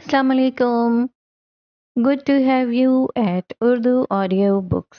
Assalamu alaikum. Good to have you at Urdu Audio Books.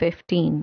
15।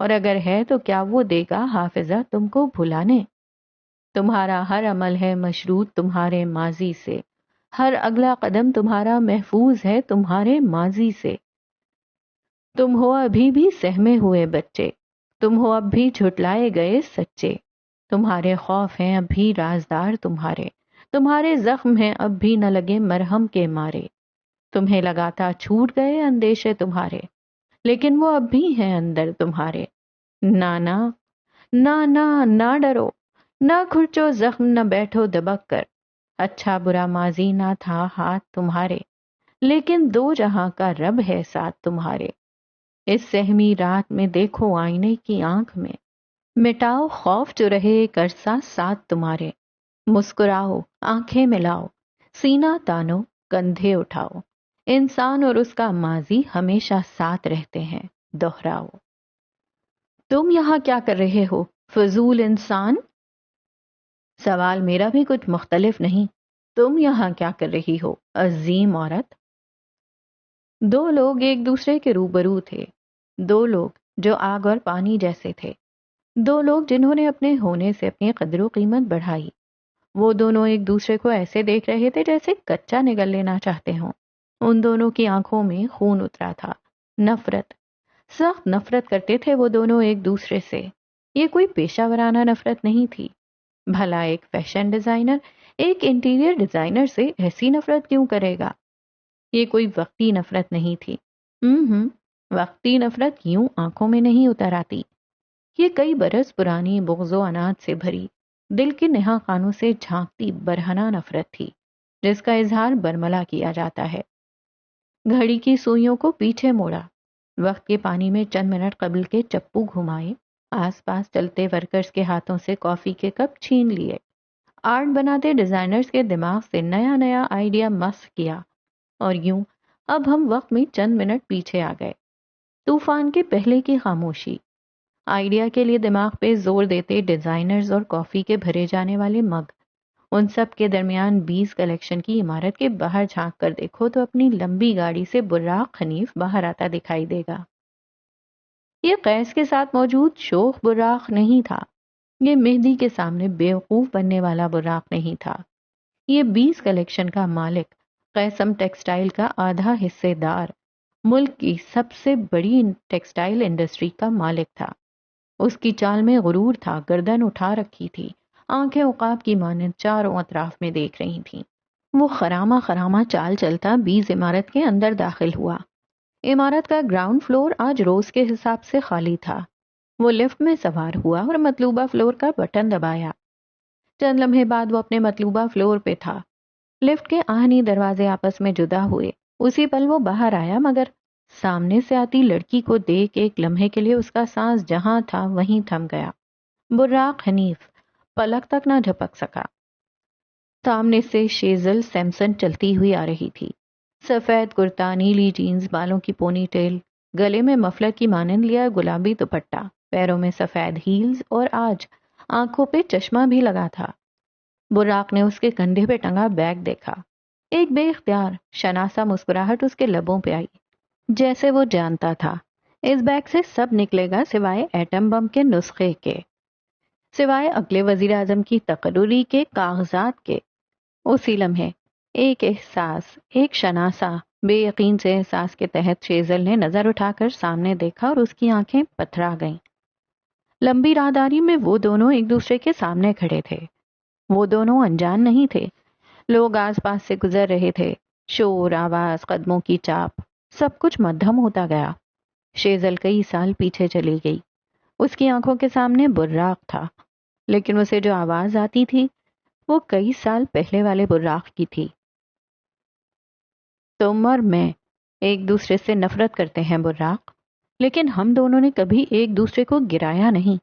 اور اگر ہے تو کیا وہ دے گا حافظہ تم کو بھلانے؟ تمہارا ہر عمل ہے مشروط تمہارے ماضی سے، ہر اگلا قدم تمہارا محفوظ ہے تمہارے ماضی سے۔ تم ہو ابھی بھی سہمے ہوئے بچے، تم ہو اب بھی جھٹلائے گئے سچے، تمہارے خوف ہیں اب بھی رازدار تمہارے، تمہارے زخم ہیں اب بھی نہ لگے مرہم کے مارے، تمہیں لگاتا چھوٹ گئے اندیشے تمہارے، لیکن وہ اب بھی ہیں اندر تمہارے۔ نانا نہ نہ نہ ڈرو، نہ کھرچو زخم، نہ بیٹھو دبک کر، اچھا برا ماضی نہ تھا ہاتھ تمہارے، لیکن دو جہاں کا رب ہے ساتھ تمہارے۔ اس سہمی رات میں دیکھو آئینے کی آنکھ میں، مٹاؤ خوف جو رہے ایک عرصہ ساتھ تمہارے، مسکراؤ آنکھیں ملاؤ، سینہ تانو کندھے اٹھاؤ، انسان اور اس کا ماضی ہمیشہ ساتھ رہتے ہیں، دہراؤ۔ تم یہاں کیا کر رہے ہو فضول انسان؟ سوال میرا بھی کچھ مختلف نہیں، تم یہاں کیا کر رہی ہو عظیم عورت؟ دو لوگ ایک دوسرے کے روبرو تھے، دو لوگ جو آگ اور پانی جیسے تھے، دو لوگ جنہوں نے اپنے ہونے سے اپنی قدر و قیمت بڑھائی۔ وہ دونوں ایک دوسرے کو ایسے دیکھ رہے تھے جیسے کچا نگل لینا چاہتے ہوں۔ ان دونوں کی آنکھوں میں خون اترا تھا، نفرت، سخت نفرت کرتے تھے وہ دونوں ایک دوسرے سے۔ یہ کوئی پیشہ ورانہ نفرت نہیں تھی، بھلا ایک فیشن ڈیزائنر ایک انٹیریئر ڈیزائنر سے ایسی نفرت کیوں کرے گا؟ یہ کوئی وقتی نفرت نہیں تھی۔ وقتی نفرت یوں آنکھوں میں نہیں اتر آتی، یہ کئی برس پرانی بغض و عناد سے بھری، دل کے نہا خانوں سے جھانکتی برہنہ نفرت تھی، جس کا اظہار برملا کیا جاتا ہے۔ گھڑی کی سوئیوں کو پیچھے موڑا، وقت کے پانی میں چند منٹ قبل کے چپو گھمائے، آس پاس چلتے ورکرز کے ہاتھوں سے کافی کے کپ چھین لیے، آرٹ بناتے ڈیزائنرز کے دماغ سے نیا نیا آئیڈیا مسخ کیا، اور یوں اب ہم وقت میں چند منٹ پیچھے آ گئے۔ طوفان کے پہلے کی خاموشی، آئیڈیا کے لیے دماغ پہ زور دیتے ڈیزائنرز اور کافی کے بھرے جانے والے مگ، ان سب کے درمیان 20 کلیکشن کی عمارت کے باہر جھانک کر دیکھو تو اپنی لمبی گاڑی سے براق حنیف باہر آتا دکھائی دے گا۔ یہ قیس کے ساتھ موجود شوخ براق نہیں تھا، یہ مہدی کے سامنے بیوقوف بننے والا براق نہیں تھا، یہ 20 کلیکشن کا مالک، قیسم ٹیکسٹائل کا آدھا حصے دار، ملک کی سب سے بڑی ٹیکسٹائل انڈسٹری کا مالک تھا۔ اس کی چال میں غرور تھا، گردن اٹھا رکھی تھی، آنکھیں عقاب کی مانند چاروں اطراف میں دیکھ رہی تھیں۔ وہ خرامہ خرامہ چال چلتا 20 عمارت کے اندر داخل ہوا۔ عمارت کا گراؤنڈ فلور آج روز کے حساب سے خالی تھا۔ وہ لفٹ میں سوار ہوا اور مطلوبہ فلور کا بٹن دبایا۔ چند لمحے بعد وہ اپنے مطلوبہ فلور پہ تھا۔ لفٹ کے آہنی دروازے آپس میں جدا ہوئے، اسی پل وہ باہر آیا، مگر سامنے سے آتی لڑکی کو دیکھ ایک لمحے کے لیے اس کا سانس جہاں تھا وہیں تھم گیا۔ براق حنیف پلک تک نہ جھپک سکا۔ سامنے سے شیزل سیمسن چلتی ہوئی آ رہی تھی، سفید کرتا، نیلی جینز، بالوں کی پونی ٹیل، گلے میں مفلر کی مانند لیا گلابی دوپٹہ، پیروں میں سفید ہیلز، اور آج آنکھوں پہ چشمہ بھی لگا تھا۔ براق نے اس کے کندھے پہ ٹنگا بیگ دیکھا۔ ایک بے اختیار شناسا مسکراہٹ اس کے لبوں پہ آئی، جیسے وہ جانتا تھا اس بیگ سے سب نکلے گا سوائے ایٹم بم کے نسخے کے، سوائے اگلے وزیر اعظم کی تقرری کے کاغذات کے۔ اسی لمحے ایک احساس، ایک شناسا بے یقین سے احساس کے تحت شیزل نے نظر اٹھا کر سامنے دیکھا اور اس کی آنکھیں پتھرا گئیں۔ لمبی راہداری میں وہ دونوں ایک دوسرے کے سامنے کھڑے تھے، وہ دونوں انجان نہیں تھے، لوگ آس پاس سے گزر رہے تھے، شور، آواز، قدموں کی چاپ، سب کچھ مدھم ہوتا گیا۔ شیزل کئی سال پیچھے چلی گئی، اس کی آنکھوں کے سامنے براق تھا، لیکن اسے جو آواز آتی تھی وہ کئی سال پہلے والے براق کی تھی۔ تم اور میں ایک دوسرے سے نفرت کرتے ہیں براق، لیکن ہم دونوں نے کبھی ایک دوسرے کو گرایا نہیں۔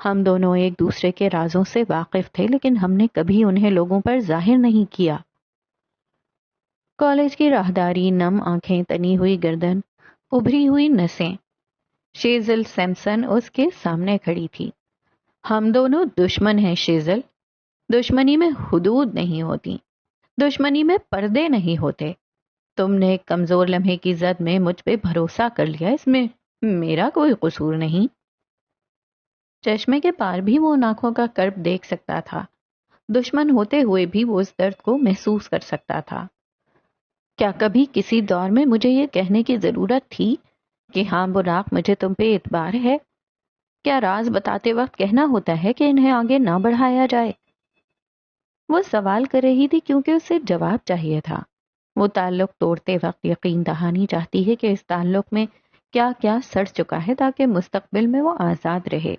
ہم دونوں ایک دوسرے کے رازوں سے واقف تھے، لیکن ہم نے کبھی انہیں لوگوں پر ظاہر نہیں کیا۔ کالج کی راہداری، نم آنکھیں، تنی ہوئی گردن، ابھری ہوئی نسیں، شیزل سیمسن اس کے سامنے کھڑی تھی۔ ہم دونوں دشمن ہیں شیزل، دشمنی میں حدود نہیں ہوتی، دشمنی میں پردے نہیں ہوتے۔ تم نے ایک کمزور لمحے کی زد میں مجھ پہ بھروسہ کر لیا، اس میں میرا کوئی قصور نہیں۔ چشمے کے پار بھی وہ ان آنکھوں کا کرب دیکھ سکتا تھا، دشمن ہوتے ہوئے بھی وہ اس درد کو محسوس کر سکتا تھا۔ کیا کبھی کسی دور میں مجھے یہ کہنے کی ضرورت تھی کہ ہاں براق، مجھے تم پہ اعتبار ہے؟ کیا راز بتاتے وقت کہنا ہوتا ہے کہ انہیں آگے نہ بڑھایا جائے؟ وہ سوال کر رہی تھی کیونکہ اسے جواب چاہیے تھا۔ وہ تعلق توڑتے وقت یقین دہانی چاہتی ہے کہ اس تعلق میں کیا کیا سڑ چکا ہے تاکہ مستقبل میں وہ آزاد رہے۔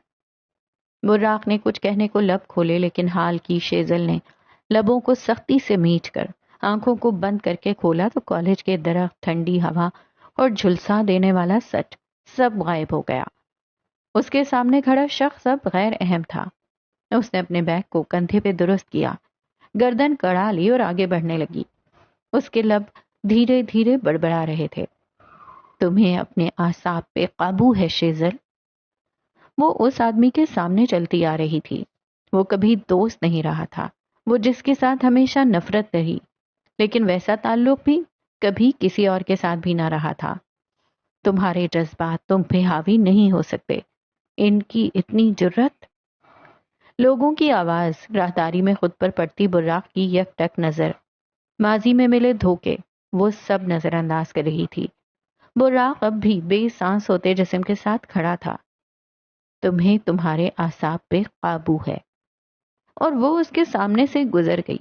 براق نے کچھ کہنے کو لب کھولے، لیکن حال کی شیزل نے لبوں کو سختی سے میچ کر آنکھوں کو بند کر کے کھولا تو کالج کے درخت، ٹھنڈی ہوا اور جھلسا دینے والا سچ سب غائب ہو گیا۔ اس کے سامنے کھڑا شخص اب غیر اہم تھا۔ اس نے اپنے بیگ کو کندھے پہ درست کیا، گردن کڑا لی اور آگے بڑھنے لگی۔ اس کے لب دھیرے دھیرے بڑبڑا رہے تھے، تمہیں اپنے اعصاب پہ قابو ہے شیزل؟ وہ اس آدمی کے سامنے چلتی آ رہی تھی۔ وہ کبھی دوست نہیں رہا تھا، وہ جس کے ساتھ ہمیشہ نفرت رہی، لیکن ویسا تعلق بھی کبھی کسی اور کے ساتھ بھی نہ رہا تھا۔ تمہارے جذبات تم پہ حاوی نہیں ہو سکتے، ان کی اتنی جرت؟ لوگوں کی آواز، راہداری میں خود پر پڑتی براق کی یک ٹک نظر، ماضی میں ملے دھوکے، وہ سب نظر انداز کر رہی تھی۔ براق اب بھی بے سانس ہوتے جسم کے ساتھ کھڑا تھا۔ تمہیں تمہارے اعصاب پہ قابو ہے۔ اور وہ اس کے سامنے سے گزر گئی۔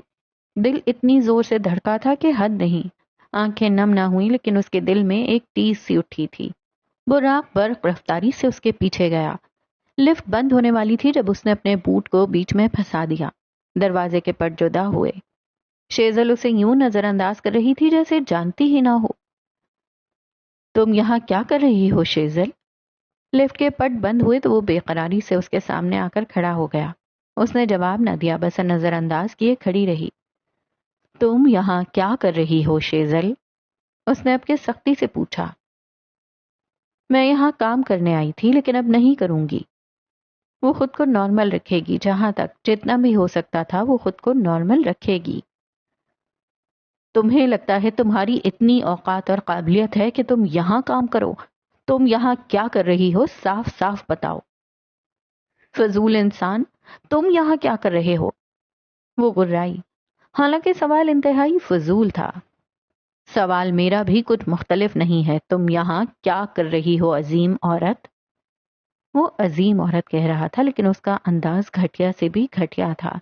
دل اتنی زور سے دھڑکا تھا کہ حد نہیں۔ آنکھیں نم نہ ہوئیں لیکن اس کے دل میں ایک ٹیس سی اٹھی تھی۔ براق برق رفتاری سے اس کے پیچھے گیا۔ لفٹ بند ہونے والی تھی جب اس نے اپنے بوٹ کو بیچ میں پھنسا دیا۔ دروازے کے پٹ جدا ہوئے۔ شیزل اسے یوں نظر انداز کر رہی تھی جیسے جانتی ہی نہ ہو۔ تم یہاں کیا کر رہی ہو شیزل؟ لفٹ کے پٹ بند ہوئے تو وہ بے قراری سے اس کے سامنے آ کر کھڑا ہو گیا۔ اس نے جواب نہ دیا، بس نظر انداز کیے کھڑی رہی۔ تم یہاں کیا کر رہی ہو شیزل؟ اس نے اب کے سختی سے پوچھا۔ میں یہاں کام کرنے آئی تھی لیکن اب نہیں کروں گی۔ وہ خود کو نارمل رکھے گی، جہاں تک جتنا بھی ہو سکتا تھا وہ خود کو نارمل رکھے گی۔ تمہیں لگتا ہے تمہاری اتنی اوقات اور قابلیت ہے کہ تم یہاں کام کرو؟ تم یہاں کیا کر رہی ہو صاف صاف بتاؤ۔ فضول انسان، تم یہاں کیا کر رہے ہو؟ وہ گرائی، حالانکہ سوال انتہائی فضول تھا۔ سوال میرا بھی کچھ مختلف نہیں ہے، تم یہاں کیا کر رہی ہو عظیم عورت؟ وہ عظیم عورت کہہ رہا تھا لیکن اس کا انداز گھٹیا سے بھی گھٹیا تھا۔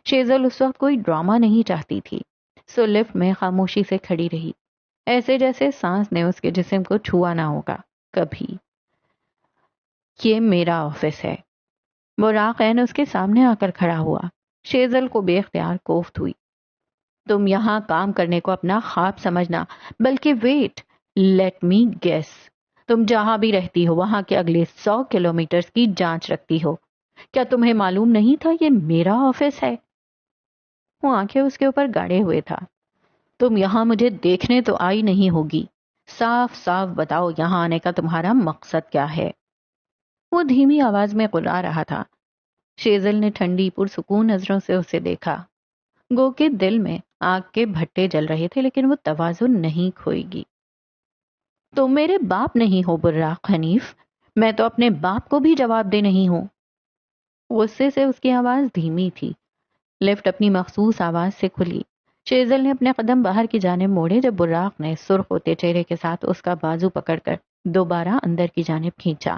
شیزل اس وقت کوئی ڈرامہ نہیں چاہتی تھی، سو لفٹ میں خاموشی سے کھڑی رہی، ایسے جیسے سانس نے اس کے جسم کو چھوا نہ ہوگا کبھی۔ یہ میرا آفس ہے۔ براق عین اس کے سامنے آ کر کھڑا ہوا۔ شیزل کو بے اختیار کوفت ہوئی۔ تم یہاں کام کرنے کو اپنا خواب سمجھنا، بلکہ ویٹ، لیٹ می گیس، تم جہاں بھی رہتی ہو وہاں کے اگلے 100 کلومیٹرز کی جانچ رکھتی ہو۔ کیا تمہیں معلوم نہیں تھا یہ میرا آفس ہے؟ وہ آنکھیں اس کے اوپر گاڑے ہوئے تھا۔ تم یہاں مجھے دیکھنے تو آئی نہیں ہوگی، صاف صاف بتاؤ یہاں آنے کا تمہارا مقصد کیا ہے؟ وہ دھیمی آواز میں قرآ رہا تھا۔ شیزل نے ٹھنڈی پرسکون نظروں سے اسے دیکھا، گو کے دل میں آگ کے بھٹے جل رہے تھے لیکن وہ توازن نہیں کھوئے گی۔ تم میرے باپ نہیں ہو براق حنیف، میں تو اپنے باپ کو بھی جواب دے نہیں ہوں۔ غصے سے اس کی آواز دھیمی تھی۔ لفٹ اپنی مخصوص آواز سے کھلی۔ شیزل نے اپنے قدم باہر کی جانب موڑے جب براق نے سرخ ہوتے چہرے کے ساتھ اس کا بازو پکڑ کر دوبارہ اندر کی جانب کھینچا۔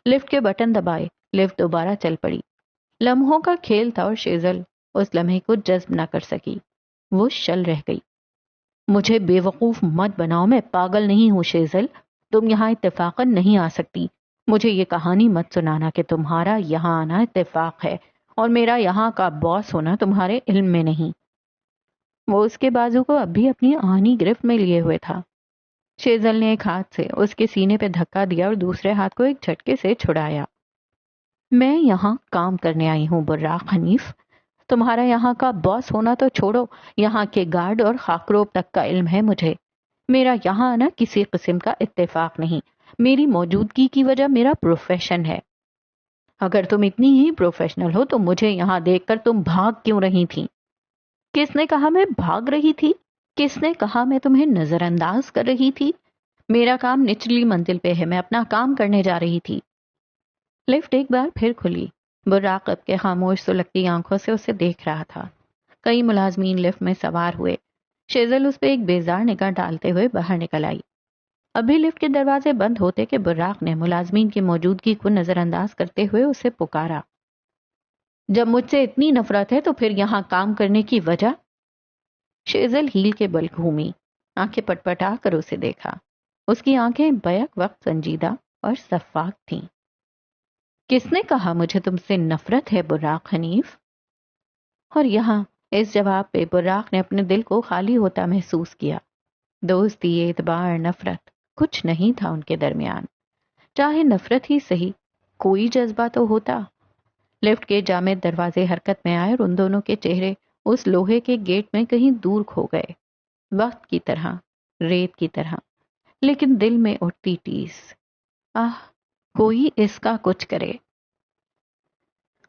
لفٹ کے بٹن دبائے، لفٹ دوبارہ چل پڑی۔ لمحوں کا کھیل تھا اور شیزل اس لمحے کو جذب نہ کر سکی۔ وہ شل رہ گئی۔ مجھے بے وقوف مت بناؤ، میں پاگل نہیں ہوں شیزل، تم یہاں اتفاقاً نہیں آ سکتی۔ مجھے یہ کہانی مت سنانا کہ تمہارا یہاں آنا اتفاق ہے اور میرا یہاں کا باس ہونا تمہارے علم میں نہیں۔ وہ اس کے بازو کو اب بھی اپنی آہنی گرفت میں لیے ہوئے تھا۔ شیزل نے ایک ہاتھ سے اس کے سینے پہ دھکا دیا اور دوسرے ہاتھ کو ایک جھٹکے سے چھڑایا۔ میں یہاں کام کرنے آئی ہوں براق حنیف، تمہارا یہاں کا باس ہونا تو چھوڑو، یہاں کے گارڈ اور خاکروب تک کا علم ہے مجھے۔ میرا یہاں آنا کسی قسم کا اتفاق نہیں، میری موجودگی کی وجہ میرا پروفیشن ہے۔ اگر تم اتنی ہی پروفیشنل ہو تو مجھے یہاں دیکھ کر تم بھاگ کیوں رہی تھی؟ کس نے کہا میں بھاگ رہی تھی؟ کس نے کہا میں تمہیں نظر انداز کر رہی تھی؟ میرا کام نچلی منزل پہ ہے، میں اپنا کام کرنے جا رہی تھی۔ لفٹ ایک بار پھر کھلی۔ براق اب کے خاموش سلگتی آنکھوں سے اسے دیکھ رہا تھا۔ کئی ملازمین لفٹ میں سوار ہوئے۔ شیزل اس پہ ایک بیزار نگاہ ڈالتے ہوئے باہر نکل آئی۔ ابھی لفٹ کے دروازے بند ہوتے کہ براق نے ملازمین کی موجودگی کو نظر انداز کرتے ہوئے اسے پکارا۔ جب مجھ سے اتنی نفرت ہے تو پھر یہاں کام کرنے کی وجہ؟ شیزل ہیل کے بل گھومی، آنکھیں پٹپٹا کر اسے دیکھا۔ اس کی آنکھیں بیک وقت سنجیدہ اور شفاف تھیں۔ کس نے کہا مجھے تم سے نفرت ہے براق حنیف؟ اور یہاں اس جواب پہ براق نے اپنے دل کو خالی ہوتا محسوس کیا۔ دوستی، اعتبار، نفرت، کچھ نہیں تھا ان کے درمیان۔ چاہے نفرت ہی صحیح، کوئی جذبہ تو ہوتا۔ لفٹ کے جامد دروازے حرکت میں آئے اور ان دونوں کے چہرے اس لوہے کے گیٹ میں کہیں دور کھو گئے، وقت کی طرح، ریت کی طرح، لیکن دل میں اٹھتی ٹیس، کوئی اس کا کچھ کرے۔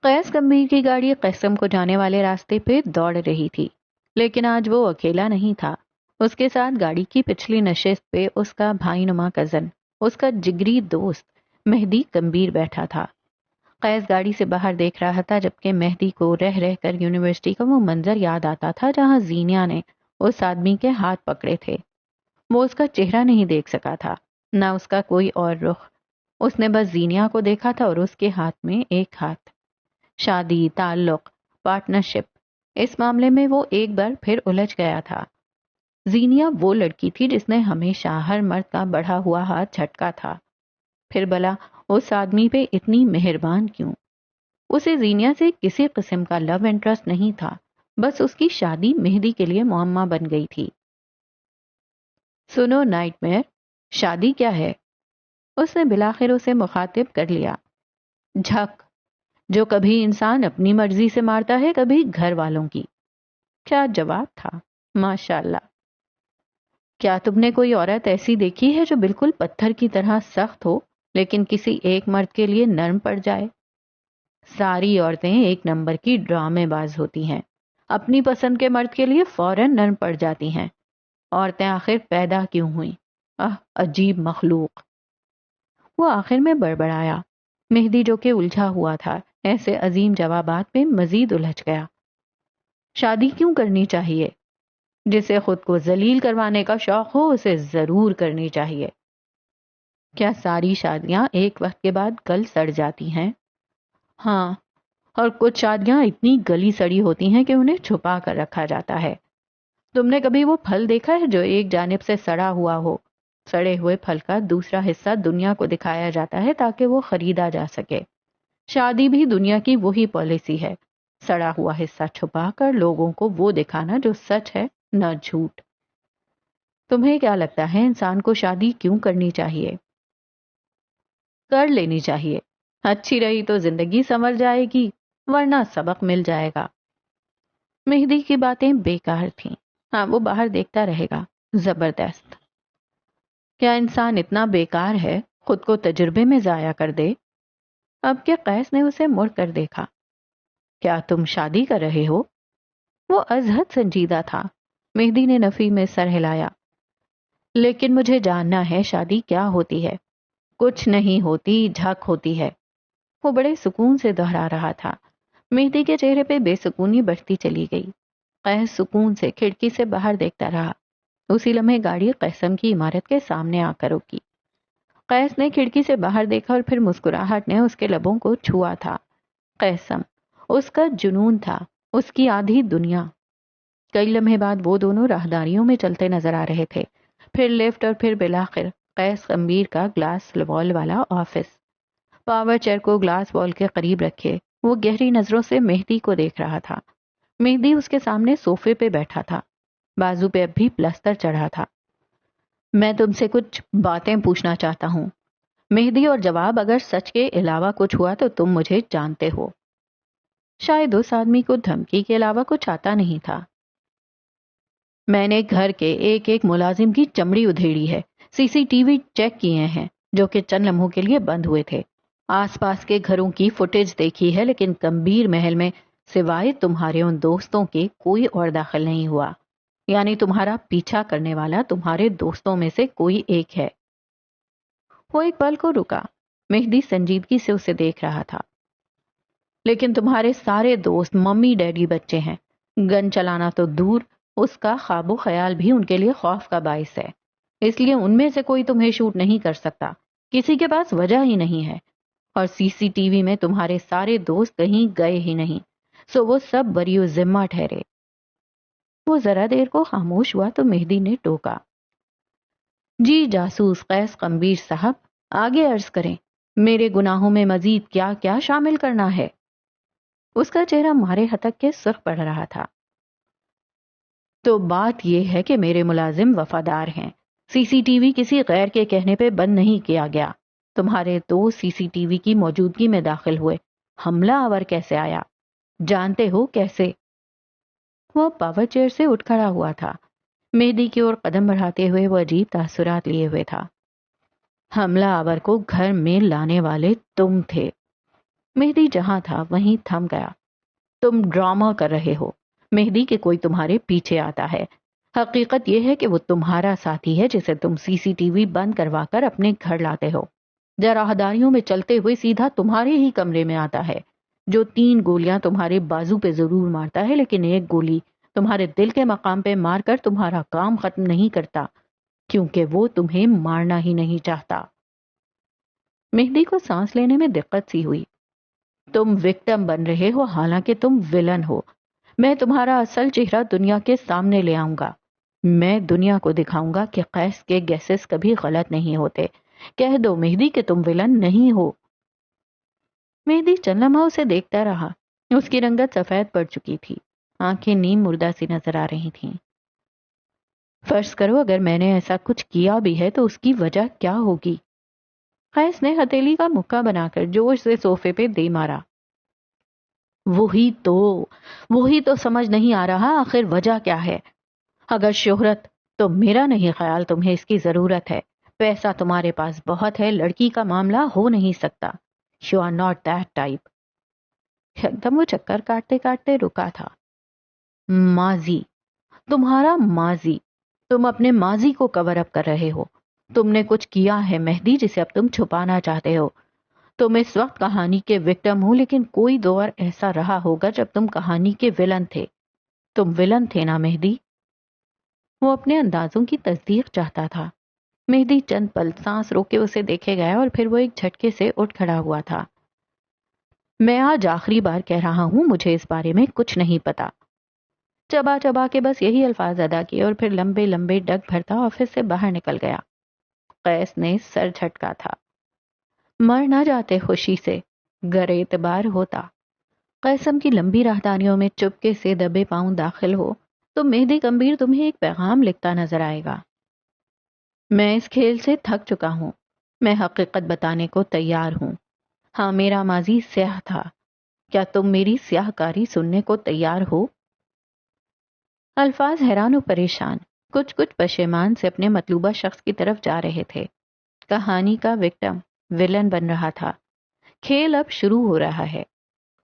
قیس گمبھیر کی گاڑی قسم کو جانے والے راستے پہ دوڑ رہی تھی، لیکن آج وہ اکیلا نہیں تھا۔ اس کے ساتھ گاڑی کی پچھلی نشست پہ اس کا بھائی نما کزن، اس کا جگری دوست مہدی گمبھیر بیٹھا تھا۔ قیس گاڑی سے باہر دیکھ رہا تھا، جبکہ مہدی کو رہ رہ کر یونیورسٹی کا وہ منظر یاد آتا تھا جہاں زینیا نے اس آدمی کے ہاتھ پکڑے تھے۔ وہ اس کا چہرہ نہیں دیکھ سکا تھا، نہ اس کا کوئی اور رخ۔ اس نے بس زینیا کو دیکھا تھا اور اس کے ہاتھ میں ایک ہاتھ۔ شادی، تعلق، پارٹنرشپ، اس معاملے میں وہ ایک بار پھر الجھ گیا تھا۔ زینیا وہ لڑکی تھی جس نے ہمیشہ ہر مرد کا بڑھا ہوا ہاتھ جھٹکا تھا، پھر بلا اس آدمی پہ اتنی مہربان کیوں؟ اسے زینیا سے کسی قسم کا لو انٹرسٹ نہیں تھا، بس اس کی شادی مہدی کے لیے معمہ بن گئی تھی۔ سنو نائٹ میئر، شادی کیا ہے؟ اس نے بلاخر اسے مخاطب کر لیا۔ جھک، جو کبھی انسان اپنی مرضی سے مارتا ہے، کبھی گھر والوں کی۔ کیا جواب تھا، ماشاء اللہ۔ کیا تم نے کوئی عورت ایسی دیکھی ہے جو بالکل پتھر کی طرح سخت ہو لیکن کسی ایک مرد کے لیے نرم پڑ جائے؟ ساری عورتیں ایک نمبر کی ڈرامے باز ہوتی ہیں، اپنی پسند کے مرد کے لیے فوراً نرم پڑ جاتی ہیں۔ عورتیں آخر پیدا کیوں ہوئیں؟ عجیب مخلوق۔ وہ آخر میں بڑبڑایا۔ مہدی جو کہ الجھا ہوا تھا ایسے عظیم جوابات میں مزید الجھ گیا۔ شادی کیوں کرنی چاہیے؟ جسے خود کو ذلیل کروانے کا شوق ہو اسے ضرور کرنی چاہیے۔ کیا ساری شادیاں ایک وقت کے بعد گل سڑ جاتی ہیں؟ ہاں، اور کچھ شادیاں اتنی گلی سڑی ہوتی ہیں کہ انہیں چھپا کر رکھا جاتا ہے۔ تم نے کبھی وہ پھل دیکھا ہے جو ایک جانب سے سڑا ہوا ہو؟ سڑے ہوئے پھل کا دوسرا حصہ دنیا کو دکھایا جاتا ہے تاکہ وہ خریدا جا سکے۔ شادی بھی دنیا کی وہی پالیسی ہے، سڑا ہوا حصہ چھپا کر لوگوں کو وہ دکھانا جو سچ ہے، نہ جھوٹ۔ تمہیں کیا لگتا ہے انسان کو شادی کیوں کرنی چاہیے؟ کر لینی چاہیے، اچھی رہی تو زندگی سنور جائے گی، ورنہ سبق مل جائے گا۔ مہدی کی باتیں بیکار تھیں۔ ہاں، وہ باہر دیکھتا رہے گا۔ زبردست۔ کیا انسان اتنا بیکار ہے خود کو تجربے میں ضائع کر دے؟ اب کہ قیس نے اسے مڑ کر دیکھا۔ کیا تم شادی کر رہے ہو؟ وہ ازحد سنجیدہ تھا۔ مہدی نے نفی میں سر ہلایا۔ لیکن مجھے جاننا ہے شادی کیا ہوتی ہے۔ کچھ نہیں ہوتی، جھک ہوتی ہے۔ وہ بڑے سکون سے دہرا رہا تھا۔ مہدی کے چہرے پہ بے سکونی بڑھتی چلی گئی۔ قیس سکون سے کھڑکی سے باہر دیکھتا رہا۔ اسی لمحے گاڑی قیسم کی عمارت کے سامنے آ کر رکی۔ قیس نے کھڑکی سے باہر دیکھا اور پھر مسکراہٹ نے اس کے لبوں کو چھوا تھا۔ قیسم، اس کا جنون تھا، اس کی آدھی دنیا۔ کئی لمحے بعد وہ دونوں راہداریوں میں چلتے نظر آ رہے تھے، پھر لفٹ اور پھر بالآخر قیس گمبھیر کا گلاس وال والا آفس۔ پاور چیئر کو گلاس وال کے قریب رکھے وہ گہری نظروں سے مہدی کو دیکھ رہا تھا۔ مہدی اس کے سامنے صوفے پہ بیٹھا تھا، بازو پہ اب بھی پلستر چڑھا تھا۔ میں تم سے کچھ باتیں پوچھنا چاہتا ہوں مہدی، اور جواب اگر سچ کے علاوہ کچھ ہوا تو تم مجھے جانتے ہو۔ شاید اس آدمی کو دھمکی کے علاوہ کچھ آتا نہیں تھا۔ میں نے گھر کے ایک ایک ملازم کی چمڑی ادھیڑی ہے، سی سی ٹی وی چیک کیے ہیں جو کہ چند لمحوں کے لیے بند ہوئے تھے، آس پاس کے گھروں کی فوٹیج دیکھی ہے، لیکن گمبھیر محل میں سوائے تمہارے ان دوستوں کے کوئی اور داخل نہیں ہوا۔ یعنی تمہارا پیچھا کرنے والا تمہارے دوستوں میں سے کوئی ایک ہے۔ وہ ایک پل کو رکا، مہدی سنجیدگی سے اسے دیکھ رہا تھا۔ لیکن تمہارے سارے دوست ممی ڈیڈی بچے ہیں، گن چلانا تو دور، اس کا خواب و خیال بھی ان کے لیے خوف کا باعث ہے، اس لیے ان میں سے کوئی تمہیں شوٹ نہیں کر سکتا، کسی کے پاس وجہ ہی نہیں ہے، اور سی سی ٹی وی میں تمہارے سارے دوست کہیں گئے ہی نہیں، سو وہ سب بری و ذمہ ٹھہرے۔ وہ ذرا دیر کو خاموش ہوا تو مہدی نے ٹوکا، جی جاسوس قیس قمبیر صاحب، آگے عرض کریں، میرے گناہوں میں مزید کیا کیا شامل کرنا ہے؟ اس کا چہرہ مارے ہتک کے سرخ پڑ رہا تھا۔ تو بات یہ ہے کہ میرے ملازم وفادار ہیں، سی سی ٹی وی کسی غیر کے کہنے پہ بند نہیں کیا گیا، تمہارے دوست سی سی ٹی وی کی موجودگی میں داخل ہوئے، حملہ آور کیسے آیا؟ جانتے ہو کیسے؟ وہ پاور چیئر سے اٹھ کھڑا ہوا تھا، مہدی کی اور قدم بڑھاتے ہوئے وہ عجیب تاثرات لیے ہوئے تھا۔ حملہ آور کو گھر میں لانے والے تم تھے۔ مہدی جہاں تھا وہیں تھم گیا۔ تم ڈرامہ کر رہے ہو، مہدی کہ کوئی تمہارے پیچھے آتا ہے، حقیقت یہ ہے کہ وہ تمہارا ساتھی ہے جسے تم سی سی ٹی وی بند کروا کر اپنے گھر لاتے ہو، راہداریوں میں چلتے ہوئے سیدھا تمہارے ہی کمرے میں آتا ہے، جو 3 گولیاں تمہارے بازو پہ ضرور مارتا ہے، لیکن 1 گولی تمہارے دل کے مقام پہ مار کر تمہارا کام ختم نہیں کرتا، کیونکہ وہ تمہیں مارنا ہی نہیں چاہتا۔ مہدی کو سانس لینے میں دقت سی ہوئی۔ تم وکٹم بن رہے ہو حالانکہ تم ولن ہو۔ میں تمہارا اصل چہرہ دنیا کے سامنے لے آؤں گا، میں دنیا کو دکھاؤں گا کہ قیس کے گیسز کبھی غلط نہیں ہوتے۔ کہہ دو مہدی کہ تم ولن نہیں ہو۔ مہدی چند لمحہ اسے دیکھتا رہا، اس کی رنگت سفید پڑ چکی تھی، آنکھیں نیم مردہ سی نظر آ رہی تھیں۔ فرض کرو اگر میں نے ایسا کچھ کیا بھی ہے تو اس کی وجہ کیا ہوگی؟ قیس نے ہتھیلی کا مکہ بنا کر جوش سے صوفے پہ دے مارا۔ وہی تو سمجھ نہیں آ رہا، آخر وجہ کیا ہے؟ اگر شہرت، تو میرا نہیں خیال تمہیں اس کی ضرورت ہے، پیسہ تمہارے پاس بہت ہے، لڑکی کا معاملہ ہو نہیں سکتا، you are not that type. ایک دم وہ چکر کاٹتے کاٹتے رکا تھا۔ ماضی، تمہارا ماضی، تم اپنے ماضی کو کور اپ کر رہے ہو، تم نے کچھ کیا ہے مہدی جسے اب تم چھپانا چاہتے ہو۔ تم اس وقت کہانی کے وکٹم ہو، لیکن کوئی دور ایسا رہا ہوگا جب تم کہانی کے ولن تھے۔ تم ولن تھے نا مہدی؟ وہ اپنے اندازوں کی تصدیق چاہتا تھا۔ مہدی چند پل سانس روک کے اسے دیکھے گیا اور پھر وہ ایک جھٹکے سے اٹھ کھڑا ہوا تھا۔ میں آج آخری بار کہہ رہا ہوں، مجھے اس بارے میں کچھ نہیں پتا۔ چبا چبا کے بس یہی الفاظ ادا کیے اور پھر لمبے لمبے ڈگ بھرتا آفس سے باہر نکل گیا۔ قیس نے سر جھٹکا تھا۔ مر نہ جاتے خوشی سے، گر اعتبار ہوتا۔ قیسم کی لمبی راہداریوں میں چپکے سے دبے پاؤں داخل ہو تو مہدی کمبیر تمہیں ایک پیغام لکھتا نظر آئے گا۔ میں اس کھیل سے تھک چکا ہوں، میں حقیقت بتانے کو تیار ہوں۔ ہاں، میرا ماضی سیاہ تھا، کیا تم میری سیاہ کاری سننے کو تیار ہو؟ الفاظ حیران و پریشان، کچھ پشیمان سے اپنے مطلوبہ شخص کی طرف جا رہے تھے۔ کہانی کا وکٹم ولن بن رہا تھا، کھیل اب شروع ہو رہا ہے،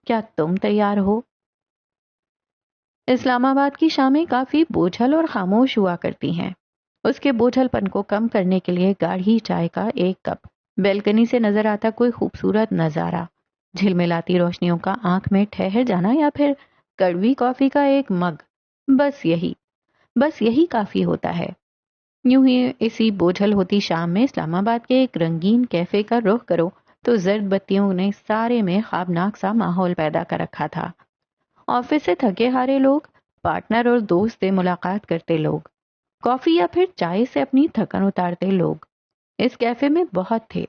کیا تم تیار ہو؟ اسلام آباد کی شامیں کافی بوجھل اور خاموش ہوا کرتی ہیں۔ اس کے بوجھل پن کو کم کرنے کے لیے گاڑھی چائے کا 1 کپ، بیلکنی سے نظر آتا کوئی خوبصورت نظارہ، جھلملاتی روشنیوں کا آنکھ میں ٹھہر جانا یا پھر کڑوی کافی کا 1 مگ، بس یہی کافی ہوتا ہے۔ یوں ہی اسی بوجھل ہوتی شام میں اسلام آباد کے ایک رنگین کیفے کا رخ کرو تو زرد بتیوں نے سارے میں خوابناک سا ماحول پیدا کر رکھا تھا۔ آفس سے تھکے ہارے لوگ، پارٹنر اور دوست سے ملاقات کرتے لوگ، کافی یا پھر چائے سے اپنی تھکن اتارتے لوگ اس کیفے میں بہت تھے،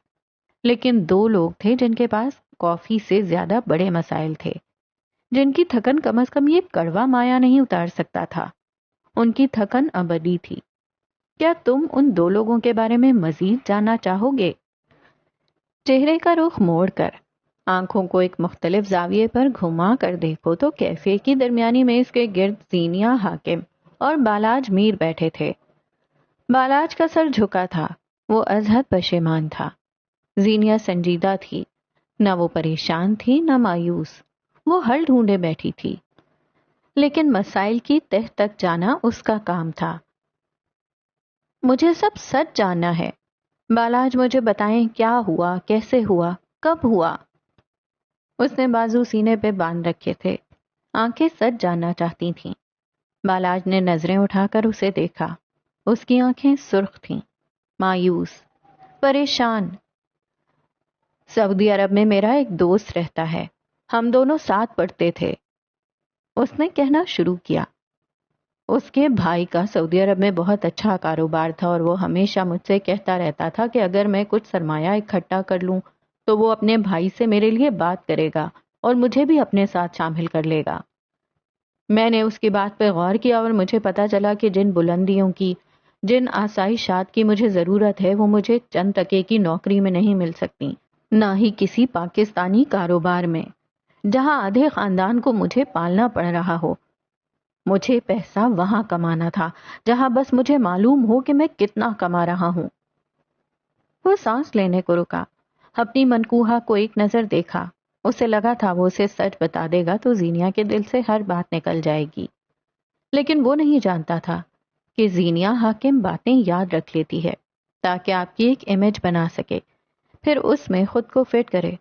لیکن 2 لوگ تھے جن کے پاس کافی سے زیادہ بڑے مسائل تھے، جن کی تھکن کم از کم یہ کڑوا مایا نہیں اتار سکتا تھا، ان کی تھکن ابدی تھی۔ کیا تم ان 2 لوگوں کے بارے میں مزید جاننا چاہو گے؟ چہرے کا رخ موڑ کر آنکھوں کو ایک مختلف زاویے پر گھما کر دیکھو تو کیفے کی درمیانی میز کے گرد زینیا حاکم اور بالاج میر بیٹھے تھے۔ بالاج کا سر جھکا تھا، وہ ازحد پشیمان تھا۔ زینیا سنجیدہ تھی، نہ وہ پریشان تھی نہ مایوس، وہ حل ڈھونڈے بیٹھی تھی، لیکن مسائل کی تہ تک جانا اس کا کام تھا۔ مجھے سب سچ جاننا ہے، بالاج مجھے بتائیں کیا ہوا، کیسے ہوا، کب ہوا؟ اس نے بازو سینے پہ باندھ رکھے تھے، آنکھیں سچ جاننا چاہتی تھیں۔ بالاج نے نظریں اٹھا کر اسے دیکھا۔ اس کی آنکھیں سرخ تھیں، مایوس، پریشان۔ سعودی عرب میں میرا ایک دوست رہتا ہے، ہم دونوں ساتھ پڑھتے تھے، اس نے کہنا شروع کیا۔ اس کے بھائی کا سعودی عرب میں بہت اچھا کاروبار تھا اور وہ ہمیشہ مجھ سے کہتا رہتا تھا کہ اگر میں کچھ سرمایہ اکٹھا کر لوں تو وہ اپنے بھائی سے میرے لیے بات کرے گا اور مجھے بھی اپنے ساتھ شامل کر لے گا۔ میں نے اس کی بات پہ غور کیا اور مجھے پتا چلا کہ جن بلندیوں کی، جن آسائشات کی مجھے ضرورت ہے وہ مجھے چند ٹکے کی نوکری میں نہیں مل سکتی، نہ ہی کسی پاکستانی کاروبار میں جہاں آدھے خاندان کو مجھے پالنا پڑ رہا ہو۔ مجھے پیسہ وہاں کمانا تھا جہاں بس مجھے معلوم ہو کہ میں کتنا کما رہا ہوں۔ وہ سانس لینے کو رکا، اپنی منکوہا کو ایک نظر دیکھا۔ اسے لگا تھا وہ اسے سچ بتا دے گا تو زینیا کے دل سے ہر بات نکل جائے گی، لیکن وہ نہیں جانتا تھا کہ زینیا حاکم باتیں یاد رکھ لیتی ہے تاکہ آپ کی ایک امیج بنا سکے، پھر اس میں خود کو فٹ کرے۔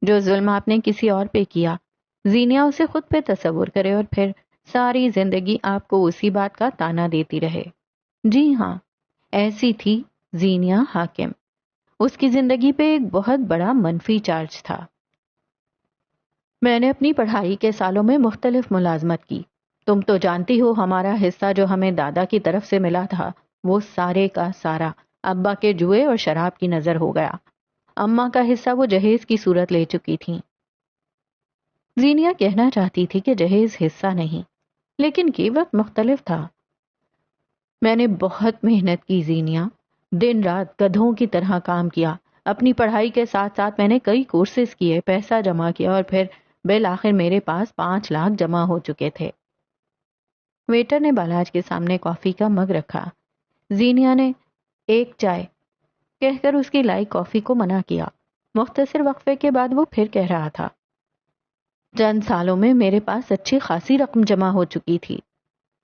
جو ظلم آپ نے کسی اور پہ کیا، زینیا اسے خود پہ تصور کرے اور پھر ساری زندگی آپ کو اسی بات کا تانا دیتی رہے۔ جی ہاں، ایسی تھی زینیا حاکم۔ اس کی زندگی پہ ایک بہت بڑا منفی چارج تھا۔ میں نے اپنی پڑھائی کے سالوں میں مختلف ملازمت کی۔ تم تو جانتی ہو ہمارا حصہ جو ہمیں دادا کی طرف سے ملا تھا وہ سارے کا سارا ابا کے جوئے اور شراب کی نظر ہو گیا۔ اماں کا حصہ وہ جہیز کی صورت لے چکی تھیں۔ زینیا کہنا چاہتی تھی کہ جہیز حصہ نہیں، لیکن قیمت مختلف تھا۔ میں نے بہت محنت کی زینیا، دن رات گدھوں کی طرح کام کیا۔ اپنی پڑھائی کے ساتھ ساتھ میں نے کئی کورسز کیے، پیسہ جمع کیا اور پھر بالآخر میرے پاس 5 لاکھ جمع ہو چکے تھے۔ ویٹر نے بالاج کے سامنے کافی کا مگ رکھا۔ زینیا نے ایک چائے کہہ کر اس کی لائی کافی کو منع کیا۔ مختصر وقفے کے بعد وہ پھر کہہ رہا تھا، چند سالوں میں میرے پاس اچھی خاصی رقم جمع ہو چکی تھی،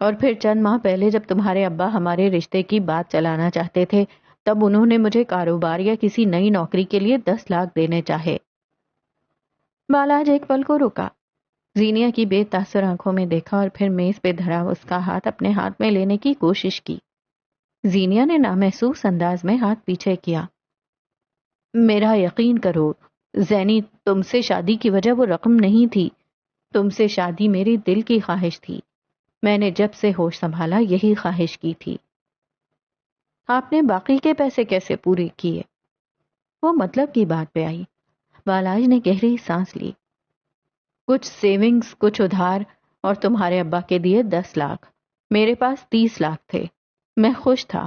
اور پھر چند ماہ پہلے جب تمہارے ابا ہمارے رشتے کی بات چلانا چاہتے تھے تب انہوں نے مجھے کاروبار یا کسی نئی نوکری کے لیے 10 لاکھ دینے چاہے۔ بالاج ایک پل کو رکا، زینیا کی بے تاثر آنکھوں میں دیکھا اور پھر میز پہ دھرا اس کا ہاتھ اپنے ہاتھ میں لینے کی کوشش کی۔ زینیا نے نامحسوس انداز میں ہاتھ پیچھے کیا۔ میرا یقین کرو زینی، تم سے شادی کی وجہ وہ رقم نہیں تھی، تم سے شادی میری دل کی خواہش تھی۔ میں نے جب سے ہوش سنبھالا یہی خواہش کی تھی۔ آپ نے باقی کے پیسے کیسے پورے کیے؟ وہ مطلب کی بات پہ آئی۔ بالاج نے گہری سانس لی۔ کچھ سیونگز، کچھ ادھار، اور تمہارے ابا کے دیے 10 لاکھ۔ میرے پاس 30 لاکھ تھے۔ میں خوش تھا۔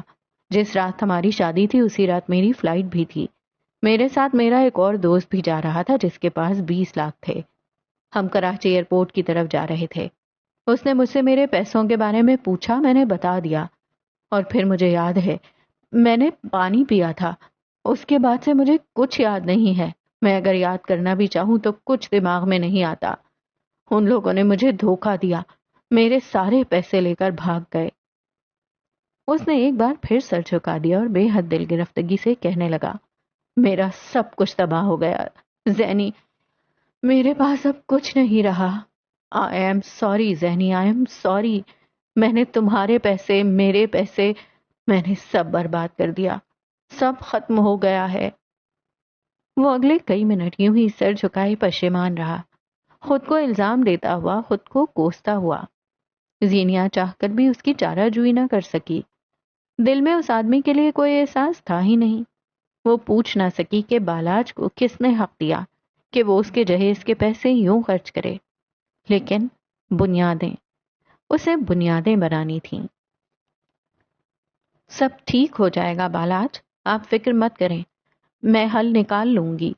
جس رات ہماری شادی تھی اسی رات میری فلائٹ بھی تھی۔ میرے ساتھ میرا ایک اور دوست بھی جا رہا تھا جس کے پاس 20 لاکھ تھے۔ ہم کراچی ایئرپورٹ کی طرف جا رہے تھے۔ اس نے مجھ سے میرے پیسوں کے بارے میں پوچھا، میں نے بتا دیا، اور پھر مجھے یاد ہے میں نے پانی پیا تھا۔ اس کے بعد سے مجھے کچھ یاد نہیں ہے۔ میں اگر یاد کرنا بھی چاہوں تو کچھ دماغ میں نہیں آتا۔ ان لوگوں نے مجھے دھوکہ دیا، میرے سارے پیسے لے کر بھاگ گئے۔ اس نے ایک بار پھر سر جھکا دیا اور بے حد دل گرفتگی سے کہنے لگا، میرا سب کچھ تباہ ہو گیا زینی، میرے پاس اب کچھ نہیں رہا۔ I am sorry Zeeni, I am sorry. میں نے تمہارے پیسے، میرے پیسے، میں نے سب برباد کر دیا، سب ختم ہو گیا ہے۔ وہ اگلے کئی منٹ یوں ہی سر جھکائے پشیمان رہا، خود کو الزام دیتا ہوا، خود کو کوستا ہوا۔ زینیا چاہ کر بھی اس کی چارہ جوئی نہ کر سکی۔ دل میں اس آدمی کے لیے کوئی احساس تھا ہی نہیں۔ وہ پوچھ نہ سکی کہ بالاج کو کس نے حق دیا کہ وہ اس کے جہیز کے پیسے یوں خرچ کرے، لیکن بنیادیں، اسے بنیادیں بنانی تھیں۔ سب ٹھیک ہو جائے گا بالاج، آپ فکر مت کریں، میں حل نکال لوں گی۔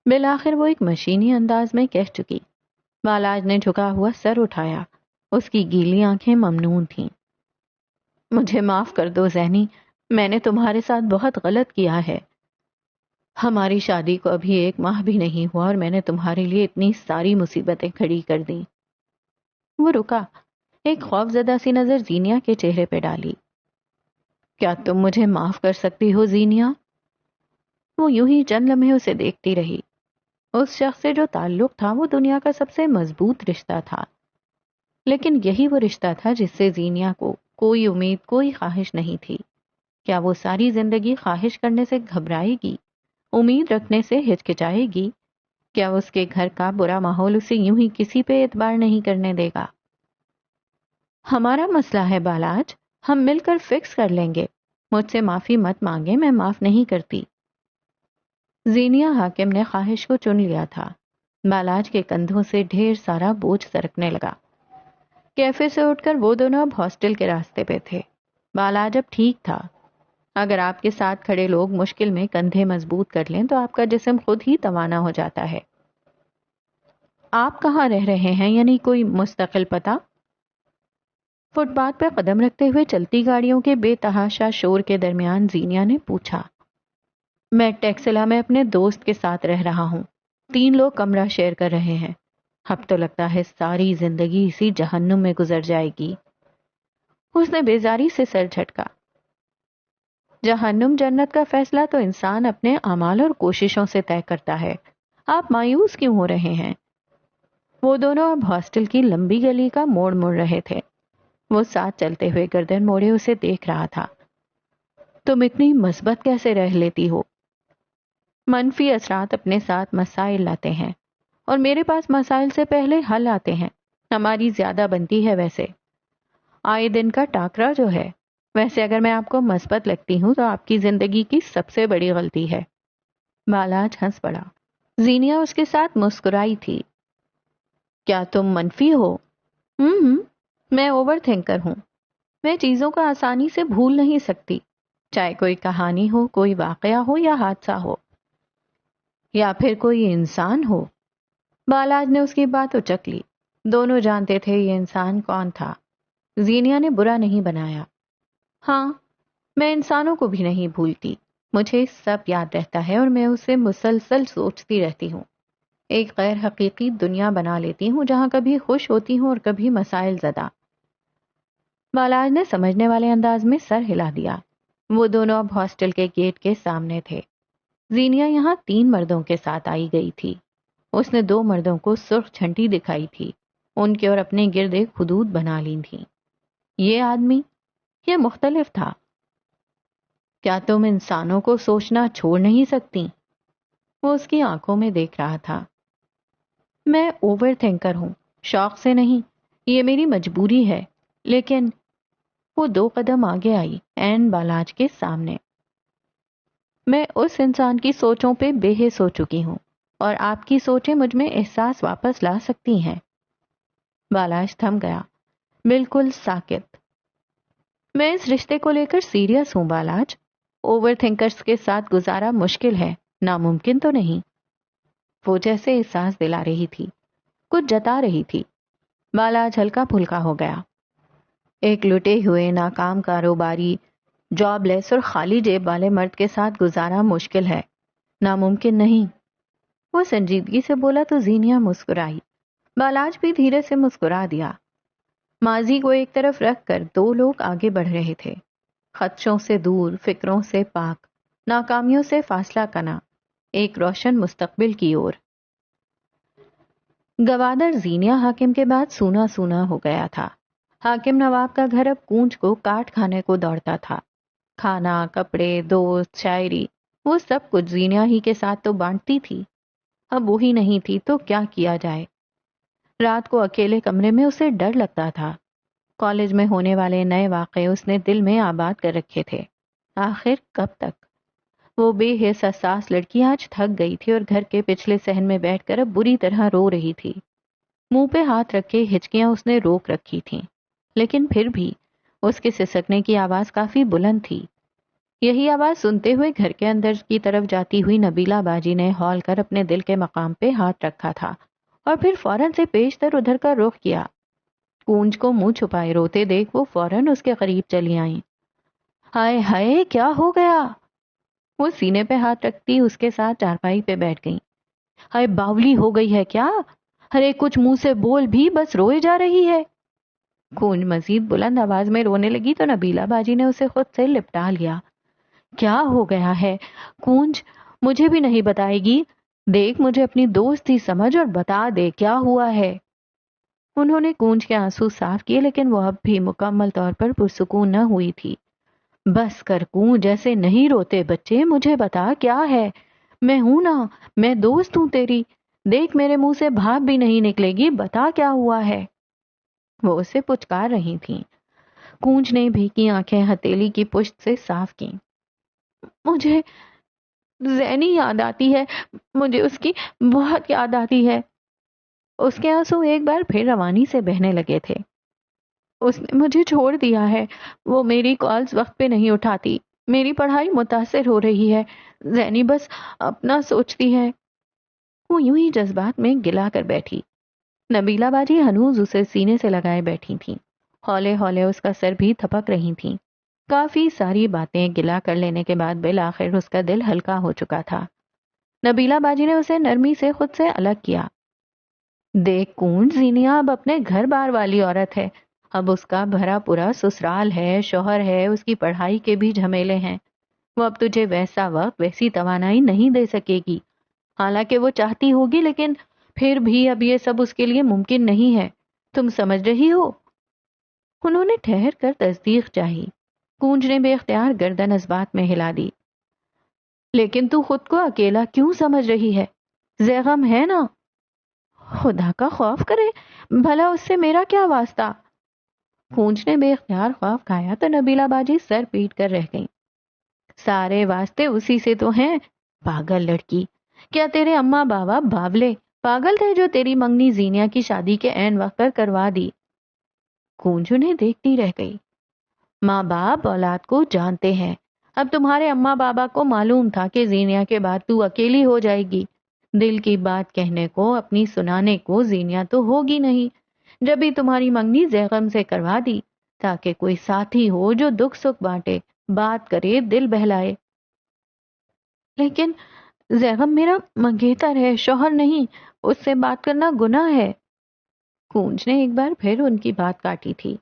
بالآخر وہ ایک مشینی انداز میں کہہ چکی۔ بالاج نے جھکا ہوا سر اٹھایا، اس کی گیلی آنکھیں ممنون تھیں۔ مجھے معاف کر دو زینی، میں نے تمہارے ساتھ بہت غلط کیا ہے۔ ہماری شادی کو ابھی 1 ماہ بھی نہیں ہوا اور میں نے تمہارے لیے اتنی ساری مصیبتیں کھڑی کر دیں۔ وہ رکا، ایک خوف زدہ سی نظر زینیا کے چہرے پہ ڈالی۔ کیا تم مجھے معاف کر سکتی ہو زینیا؟ وہ یوں ہی چند لمحے اسے دیکھتی رہی۔ اس شخص سے جو تعلق تھا وہ دنیا کا سب سے مضبوط رشتہ تھا، لیکن یہی وہ رشتہ تھا جس سے زینیا کو کوئی امید، کوئی خواہش نہیں تھی۔ کیا وہ ساری زندگی خواہش کرنے سے گھبرائے گی، امید رکھنے سے ہچکچائے گی؟ کیا اس کے گھر کا برا ماحول اسے یوں ہی کسی پہ اعتبار نہیں کرنے دے گا؟ ہمارا مسئلہ ہے بالاج، ہم مل کر فکس کر لیں گے۔ مجھ سے معافی مت مانگے، میں معاف نہیں کرتی۔ زینیا حاکم نے خواہش کو چن لیا تھا۔ بالاج کے کندھوں سے ڈھیر سارا بوجھ سرکنے لگا۔ کیفے سے اٹھ کر وہ دونوں اب ہاسٹل کے راستے پہ تھے۔ بالاج اب ٹھیک تھا۔ اگر آپ کے ساتھ کھڑے لوگ مشکل میں کندھے مضبوط کر لیں تو آپ کا جسم خود ہی توانا ہو جاتا ہے۔ آپ کہاں رہ رہے ہیں، یعنی کوئی مستقل پتہ؟ فٹ پاتھ پہ قدم رکھتے ہوئے چلتی گاڑیوں کے بے تحاشا شور کے درمیان زینیا نے پوچھا۔ میں ٹیکسلا میں اپنے دوست کے ساتھ رہ رہا ہوں۔ 3 لوگ کمرہ شیئر کر رہے ہیں۔ اب تو لگتا ہے ساری زندگی اسی جہنم میں گزر جائے گی۔ اس نے بیزاری سے سر جھٹکا۔ جہنم جنت کا فیصلہ تو انسان اپنے اعمال اور کوششوں سے طے کرتا ہے۔ آپ مایوس کیوں ہو رہے ہیں؟ وہ دونوں اب ہاسٹل کی لمبی گلی کا موڑ مڑ رہے تھے۔ وہ ساتھ چلتے ہوئے گردن موڑے اسے دیکھ رہا تھا۔ تم اتنی مثبت کیسے رہ لیتی ہو؟ منفی اثرات اپنے ساتھ مسائل لاتے ہیں، اور میرے پاس مسائل سے پہلے حل آتے ہیں۔ ہماری زیادہ بنتی ہے ویسے، آئے دن کا ٹاکرا جو ہے۔ ویسے اگر میں آپ کو مثبت لگتی ہوں تو آپ کی زندگی کی سب سے بڑی غلطی ہے۔ بالاج ہنس پڑا۔ زینیا اس کے ساتھ مسکرائی تھی۔ کیا تم منفی ہو؟ میں اوور تھنکر ہوں۔ میں چیزوں کو آسانی سے بھول نہیں سکتی، چاہے کوئی کہانی ہو، کوئی واقعہ ہو یا حادثہ ہو، یا پھر کوئی انسان ہو۔ بالاج نے اس کی بات اچک لی۔ دونوں جانتے تھے یہ انسان کون تھا۔ زینیا نے برا نہیں بنایا۔ ہاں، میں انسانوں کو بھی نہیں بھولتی۔ مجھے سب یاد رہتا ہے اور میں اسے مسلسل سوچتی رہتی ہوں۔ ایک غیر حقیقی دنیا بنا لیتی ہوں جہاں کبھی خوش ہوتی ہوں اور کبھی مسائل زدہ۔ بالاج نے سمجھنے والے انداز میں سر ہلا دیا۔ وہ دونوں اب ہاسٹل کے گیٹ کے سامنے تھے۔ زینیا یہاں 3 مردوں کے ساتھ آئی گئی تھی۔ اس نے 2 مردوں کو سرخ جھنڈی دکھائی تھی، ان کے اور اپنے گرد ایک حدود بنا لی تھی۔ یہ آدمی، یہ مختلف تھا۔ کیا تم انسانوں کو سوچنا چھوڑ نہیں سکتی؟ وہ اس کی آنکھوں میں دیکھ رہا تھا۔ میں اوور تھنکر ہوں، شوق سے نہیں، یہ میری مجبوری ہے۔ لیکن وہ 2 قدم آگے آئی، عین بالاج کے سامنے۔ میں اس انسان کی سوچوں پہ بے حس ہو چکی ہوں، اور آپ کی سوچیں مجھ میں احساس واپس لا سکتی ہیں۔ بالاج تھم گیا، بالکل ساکت۔ میں اس رشتے کو لے کر سیریس ہوں بالاج۔ اوور تھنکرز کے ساتھ گزارا مشکل ہے، ناممکن تو نہیں۔ وہ جیسے احساس دلا رہی تھی، کچھ جتا رہی تھی۔ بالاج ہلکا پھلکا ہو گیا۔ ایک لٹے ہوئے ناکام کاروباری، جاب لیس اور خالی جیب والے مرد کے ساتھ گزارا مشکل ہے، ناممکن نہیں۔ وہ سنجیدگی سے بولا تو زینیا مسکرائی۔ بالاج بھی دھیرے سے مسکرا دیا۔ ماضی کو ایک طرف رکھ کر 2 لوگ آگے بڑھ رہے تھے، خدشوں سے دور، فکروں سے پاک، ناکامیوں سے فاصلہ کنا، ایک روشن مستقبل کی اور۔ گوادر زینیا حاکم کے بعد سونا سونا ہو گیا تھا۔ حاکم نواب کا گھر اب کونج کو کاٹ کھانے کو دوڑتا تھا۔ کھانا، کپڑے، دوست، شاعری، وہ سب کچھ زینیا ہی کے ساتھ تو بانٹتی تھی۔ اب وہی نہیں تھی تو کیا کیا جائے؟ رات کو اکیلے کمرے میں اسے ڈر لگتا تھا۔ کالج میں ہونے والے نئے واقعے اس نے دل میں آباد کر رکھے تھے۔ آخر کب تک؟ وہ بے حس حساس لڑکی آج تھک گئی تھی اور گھر کے پچھلے صحن میں بیٹھ کر اب بری طرح رو رہی تھی۔ منہ پہ ہاتھ رکھ کے ہچکیاں اس نے روک رکھی تھیں، لیکن پھر بھی اس کے سسکنے کی آواز کافی بلند تھی۔ یہی آواز سنتے ہوئے گھر کے اندر کی طرف جاتی ہوئی نبیلہ باجی نے ہال کر اپنے دل کے مقام پہ ہاتھ رکھا تھا، اور پھر فوراً سے پیشتر ادھر کا رخ کیا۔ کونج کو منہ چھپائے روتے دیکھ وہ فوراً اس کے قریب چلی آئیں۔ ہائے ہائے، کیا ہو گیا؟ وہ سینے پہ ہاتھ رکھتی اس کے ساتھ چارپائی پہ بیٹھ گئیں۔ ہائے، باولی ہو گئی ہے کیا؟ ارے کچھ منہ سے بول بھی، بس روئے جا رہی ہے۔ کونج مزید بلند آواز میں رونے لگی تو نبیلہ باجی نے اسے خود سے لپٹا لیا۔ کیا ہو گیا ہے کونج؟ مجھے بھی نہیں بتائے گی؟ دیکھ مجھے اپنی دوست ہی سمجھ اور بتا دے کیا ہوا ہے۔ انہوں نے کونج کے آنسو صاف کیے لیکن وہ اب بھی مکمل طور پر پرسکون نہ ہوئی تھی۔ بس کر کونج، جیسے نہیں روتے بچے، مجھے بتا کیا ہے۔ میں ہوں نا، میں دوست ہوں تیری، دیکھ میرے منہ سے بھاپ بھی نہیں نکلے گی، بتا کیا ہوا ہے۔ وہ اسے پچکار رہی تھیں۔ کونج نے بھیگی آنکھیں ہتھیلی کی پشت سے صاف کی۔ مجھے زینی یاد آتی ہے، مجھے اس کی بہت یاد آتی ہے۔ اس کے آنسو ایک بار پھر روانی سے بہنے لگے تھے۔ اس نے مجھے چھوڑ دیا ہے، وہ میری کالز وقت پہ نہیں اٹھاتی، میری پڑھائی متاثر ہو رہی ہے، زینی بس اپنا سوچتی ہے۔ وہ یوں ہی جذبات میں گلا کر بیٹھی۔ نبیلہ باجی ہنوز اسے سینے سے لگائے بیٹھی تھیں، ہولے ہولے اس کا سر بھی تھپک رہی تھیں۔ کافی ساری باتیں گلا کر لینے کے بعد بالآخر اس کا دل ہلکا ہو چکا تھا۔ نبیلہ باجی نے اسے نرمی سے خود سے الگ کیا۔ دیکھ کونج، زینیا اب اپنے گھر بار والی عورت ہے، اب اس کا بھرا پورا سسرال ہے، شوہر ہے، اس کی پڑھائی کے بھی جھمیلے ہیں۔ وہ اب تجھے ویسا وقت، ویسی توانائی نہیں دے سکے گی، حالانکہ وہ چاہتی ہوگی، لیکن پھر بھی اب یہ سب اس کے لیے ممکن نہیں ہے۔ تم سمجھ رہی ہو؟ انہوں نے ٹھہر کر تصدیق چاہی۔ کونج نے بے اختیار گردن اس بات میں ہلا دی۔ لیکن تو خود کو اکیلا کیوں سمجھ رہی ہے؟ زیغم ہے نا؟ خدا کا خوف کرے، بھلا اس سے میرا کیا واسطہ؟ کونج نے بے اختیار خوف کھایا تو نبیلہ باجی سر پیٹ کر رہ گئیں۔ سارے واسطے اسی سے تو ہیں، پاگل لڑکی۔ کیا تیرے اماں بابا باولے پاگل تھے جو تیری منگنی زینیا کی شادی کے عین وقت پر کروا دی؟ کونج انہیں دیکھتی رہ گئی۔ ماں باپ اولاد کو جانتے ہیں، اب تمہارے اماں بابا کو معلوم تھا کہ زینیا کے بعد تو اکیلی ہو جائے گی، دل کی بات کہنے کو، اپنی سنانے کو زینیا تو ہوگی نہیں، جب بھی تمہاری منگنی زیغم سے کروا دی تاکہ کوئی ساتھی ہو جو دکھ سکھ بانٹے، بات کرے، دل بہلائے۔ لیکن زیغم میرا منگیتر ہے، شوہر نہیں، اس سے بات کرنا گناہ ہے۔ کونج نے ایک بار پھر ان کی بات کاٹی تھی۔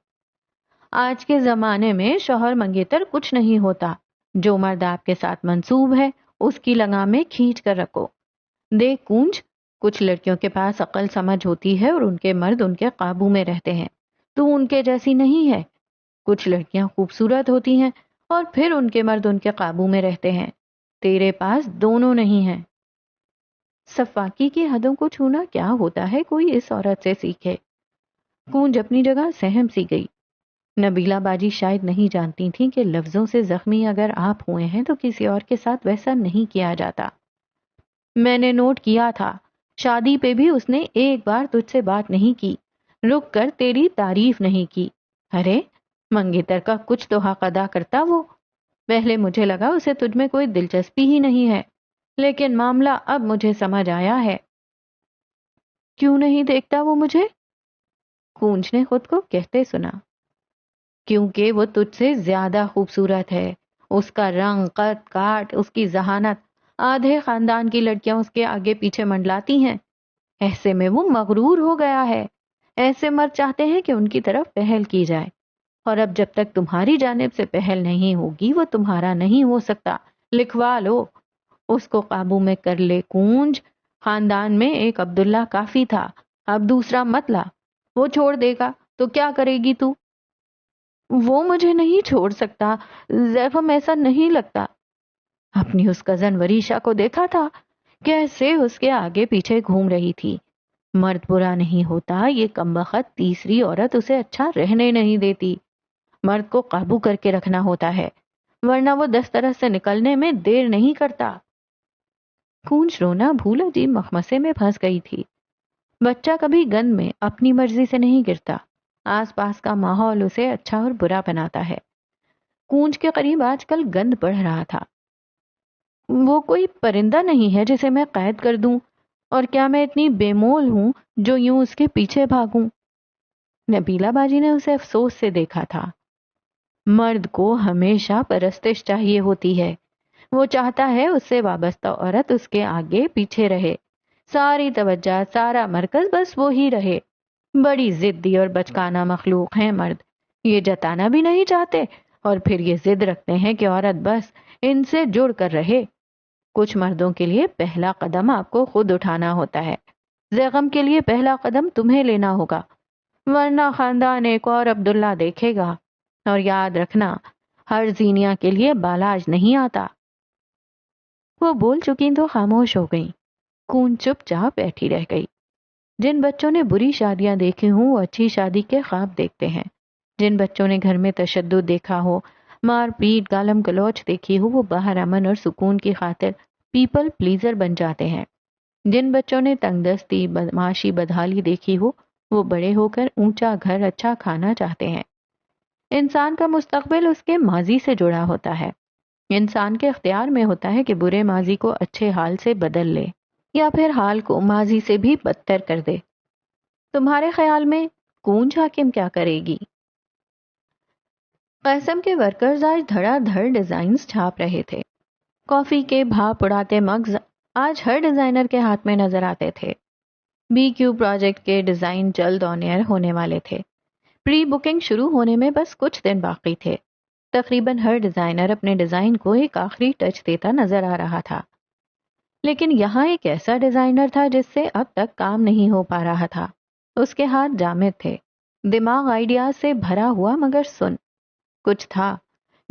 آج کے زمانے میں شوہر منگیتر کچھ نہیں ہوتا، جو مرد آپ کے ساتھ منسوب ہے اس کی لگام میں کھینچ کر رکھو۔ دیکھ کونج، کچھ لڑکیوں کے پاس عقل سمجھ ہوتی ہے اور ان کے مرد ان کے قابو میں رہتے ہیں، تو ان کے جیسی نہیں ہے۔ کچھ لڑکیاں خوبصورت ہوتی ہیں اور پھر ان کے مرد ان کے قابو میں رہتے ہیں، تیرے پاس دونوں نہیں ہیں۔ صفاکی کی حدوں کو چھونا کیا ہوتا ہے، کوئی اس عورت سے سیکھے۔ کونج اپنی جگہ سہم سی گئی۔ نبیلہ باجی شاید نہیں جانتی تھیں کہ لفظوں سے زخمی اگر آپ ہوئے ہیں تو کسی اور کے ساتھ ویسا نہیں کیا جاتا۔ میں نے نوٹ کیا تھا، شادی پہ بھی اس نے ایک بار تجھ سے بات نہیں کی، رک کر تیری تعریف نہیں کی۔ ارے منگیتر کا کچھ تو حق ادا کرتا وہ۔ پہلے مجھے لگا اسے تجھ میں کوئی دلچسپی ہی نہیں ہے، لیکن معاملہ اب مجھے سمجھ آیا ہے۔ کیوں نہیں دیکھتا وہ مجھے؟ کونج نے خود کو کہتے سنا۔ کیونکہ وہ تجھ سے زیادہ خوبصورت ہے، اس کا رنگ، قد، کاٹ، اس کی ذہانت، آدھے خاندان کی لڑکیاں اس کے آگے پیچھے منڈلاتی ہیں۔ ایسے میں وہ مغرور ہو گیا ہے۔ ایسے مرد چاہتے ہیں کہ ان کی طرف پہل کی جائے، اور اب جب تک تمہاری جانب سے پہل نہیں ہوگی وہ تمہارا نہیں ہو سکتا۔ لکھوا لو، اس کو قابو میں کر لے کونج۔ خاندان میں ایک عبداللہ کافی تھا، اب دوسرا مت لا۔ وہ چھوڑ دے گا تو کیا کرے گی تو؟ وہ مجھے نہیں چھوڑ سکتا، زیغم ایسا نہیں لگتا۔ اپنی اس کزن وریشا کو دیکھا تھا، کیسے اس کے آگے پیچھے گھوم رہی تھی۔ مرد برا نہیں ہوتا، یہ کمبخت تیسری عورت اسے اچھا رہنے نہیں دیتی۔ مرد کو قابو کر کے رکھنا ہوتا ہے، ورنہ وہ دسترس سے نکلنے میں دیر نہیں کرتا۔ کونج رونا بھول عجیب مخمسے میں پھنس گئی تھی۔ بچہ کبھی گند میں اپنی مرضی سے نہیں گرتا، آس پاس کا ماحول اسے اچھا اور برا بناتا ہے۔ کونج کے قریب آج کل گند بڑھ رہا تھا۔ وہ کوئی پرندہ نہیں ہے جسے میں قید کر دوں، اور کیا میں اتنی بے مول ہوں جو یوں اس کے پیچھے بھاگوں؟ نبیلہ باجی نے اسے افسوس سے دیکھا تھا۔ مرد کو ہمیشہ پرستش چاہیے ہوتی ہے، وہ چاہتا ہے اس سے وابستہ عورت اس کے آگے پیچھے رہے، ساری توجہ، سارا مرکز بس وہی رہے۔ بڑی ضدی اور بچکانہ مخلوق ہیں مرد، یہ جتانا بھی نہیں چاہتے اور پھر یہ ضد رکھتے ہیں کہ عورت بس ان سے جڑ کر رہے۔ کچھ مردوں کے لیے پہلا قدم آپ کو خود اٹھانا ہوتا ہے، زیغم کے لیے پہلا قدم تمہیں لینا ہوگا، ورنہ خاندان ایک اور عبداللہ دیکھے گا۔ اور یاد رکھنا، ہر زینیا کے لیے بالاج نہیں آتا۔ وہ بول چکی تو خاموش ہو گئی۔ کون چپ چاپ بیٹھی رہ گئی۔ جن بچوں نے بری شادیاں دیکھی ہوں وہ اچھی شادی کے خواب دیکھتے ہیں، جن بچوں نے گھر میں تشدد دیکھا ہو، مار پیٹ گالم گلوچ دیکھی ہو، وہ باہر امن اور سکون کی خاطر پیپل پلیزر بن جاتے ہیں۔ جن بچوں نے تنگ دستی بدمعاشی بدحالی دیکھی ہو وہ بڑے ہو کر اونچا گھر اچھا کھانا چاہتے ہیں۔ انسان کا مستقبل اس کے ماضی سے جڑا ہوتا ہے۔ انسان کے اختیار میں ہوتا ہے کہ برے ماضی کو اچھے حال سے بدل لے یا پھر حال کو ماضی سے بھی بدتر کر دے۔ تمہارے خیال میں کونج حاکم کیا کرے گی؟ قاسم کے ورکرز آج دھڑا دھڑ ڈیزائنز چھاپ رہے تھے۔ کافی کے بھاپ اڑاتے مگز آج ہر ڈیزائنر کے ہاتھ میں نظر آتے تھے۔ بی کیو پروجیکٹ کے ڈیزائن جلد آن ایئر ہونے والے تھے۔ پری بکنگ شروع ہونے میں بس کچھ دن باقی تھے۔ تقریباً ہر ڈیزائنر اپنے ڈیزائن کو ایک آخری ٹچ دیتا نظر آ رہا تھا، لیکن یہاں ایک ایسا ڈیزائنر تھا جس سے اب تک کام نہیں ہو پا رہا تھا۔ اس کے ہاتھ جامد تھے، دماغ آئیڈیاز سے بھرا ہوا، مگر کچھ تھا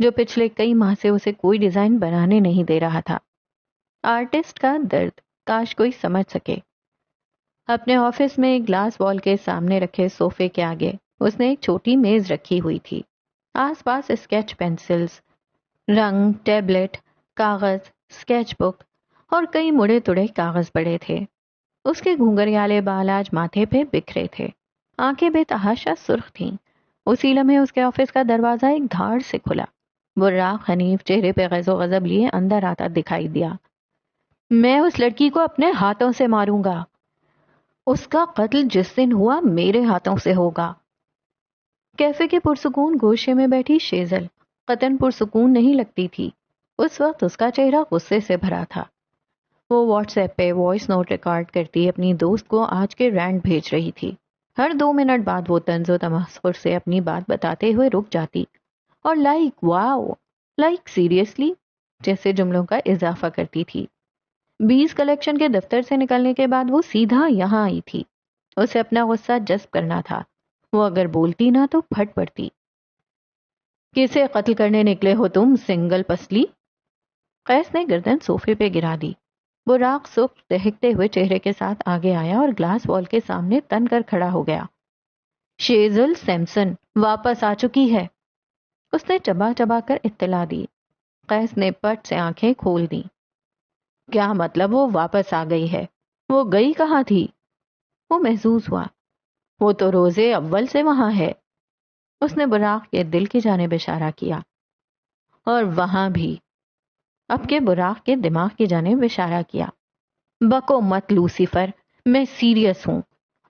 جو پچھلے کئی ماہ سے اسے کوئی ڈیزائن بنانے نہیں دے رہا تھا۔ آرٹسٹ کا درد کاش کوئی سمجھ سکے۔ اپنے آفس میں ایک گلاس وال کے سامنے رکھے صوفے کے آگے اس نے ایک چھوٹی میز رکھی ہوئی تھی۔ آس پاس اسکیچ پینسلز، رنگ، ٹیبلٹ، کاغذ، اسکیچ بک اور کئی مڑے تڑے کاغذ پڑے تھے۔ اس کے گھونگھریالے بال آج ماتھے پہ بکھرے تھے، آنکھیں بے تحاشا سرخ تھیں۔ اسی لمحے اس کے آفس کا دروازہ ایک دھاڑ سے کھلا۔ براق حنیف چہرے پہ غیظ و غضب لیے اندر آتا دکھائی دیا۔ میں اس لڑکی کو اپنے ہاتھوں سے ماروں گا۔ اس کا قتل جس دن ہوا میرے ہاتھوں سے ہوگا۔ کیفے کے پرسکون گوشے میں بیٹھی شیزل قطن پرسکون نہیں لگتی تھی۔ اس وقت اس کا چہرہ غصے سے بھرا تھا۔ وہ واٹس ایپ پہ وائس نوٹ ریکارڈ کرتی اپنی دوست کو آج کے رینٹ بھیج رہی تھی۔ ہر 2 منٹ بعد وہ طنز و تمسخر سے اپنی بات بتاتے ہوئے رک جاتی اور لائک واو، لائک سیریسلی جیسے جملوں کا اضافہ کرتی تھی۔ 20 کلیکشن کے دفتر سے نکلنے کے بعد وہ سیدھا یہاں آئی تھی۔ اسے اپنا غصہ جذب کرنا تھا۔ وہ اگر بولتی نہ تو پھٹ پڑتی۔ کسے قتل کرنے نکلے ہو تم سنگل پسلی؟ قیس نے گردن صوفے پہ گرا دی۔ براق سرخ دہکتے ہوئے چہرے کے ساتھ آگے آیا اور گلاس وال کے سامنے تن کر کھڑا ہو گیا۔ شیزل سیمسن واپس آ چکی ہے، اس نے چبا چبا کر اطلاع دی۔ قیس نے پٹ سے آنکھیں کھول دی۔ کیا مطلب وہ واپس آ گئی ہے؟ وہ گئی کہاں تھی؟ وہ محظوظ ہوا۔ وہ تو روزے اول سے وہاں ہے۔ اس نے براق کے دل کی جانب اشارہ کیا۔ اور وہاں بھی۔ اب کے براق کے دماغ کی جانب اشارہ کیا۔ بکو مت لوسیفر، میں سیریس ہوں۔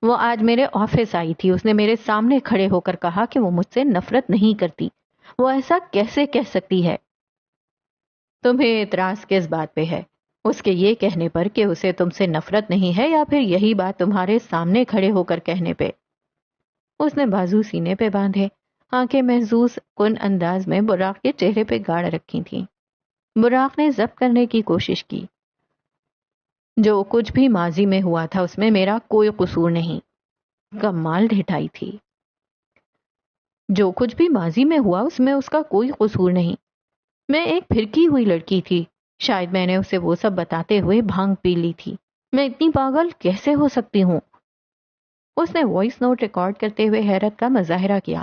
وہ آج میرے آفس آئی تھی۔ اس نے میرے سامنے کھڑے ہو کر کہا کہ وہ مجھ سے نفرت نہیں کرتی۔ وہ ایسا کیسے کہہ سکتی ہے؟ تمہیں اعتراض کس بات پہ ہے؟ اس کے یہ کہنے پر کہ اسے تم سے نفرت نہیں ہے، یا پھر یہی بات تمہارے سامنے کھڑے ہو کر کہنے پہ؟ اس نے بازو سینے پہ باندھے، آنکھیں محظوظ کن انداز میں براق کے چہرے پہ گاڑ رکھی تھیں۔ براق نے ضبط کرنے کی کوشش کی۔ جو کچھ بھی ماضی میں ہوا تھا اس میں میرا کوئی قصور نہیں۔ کمال ڈھٹائی تھی۔ جو کچھ بھی ماضی میں ہوا اس میں اس کا کوئی قصور نہیں۔ میں ایک پھرکی ہوئی لڑکی تھی، شاید میں نے اسے وہ سب بتاتے ہوئے بھانگ پی لی تھی۔ میں اتنی پاگل کیسے ہو سکتی ہوں؟ اس نے وائس نوٹ ریکارڈ کرتے ہوئے حیرت کا مظاہرہ کیا،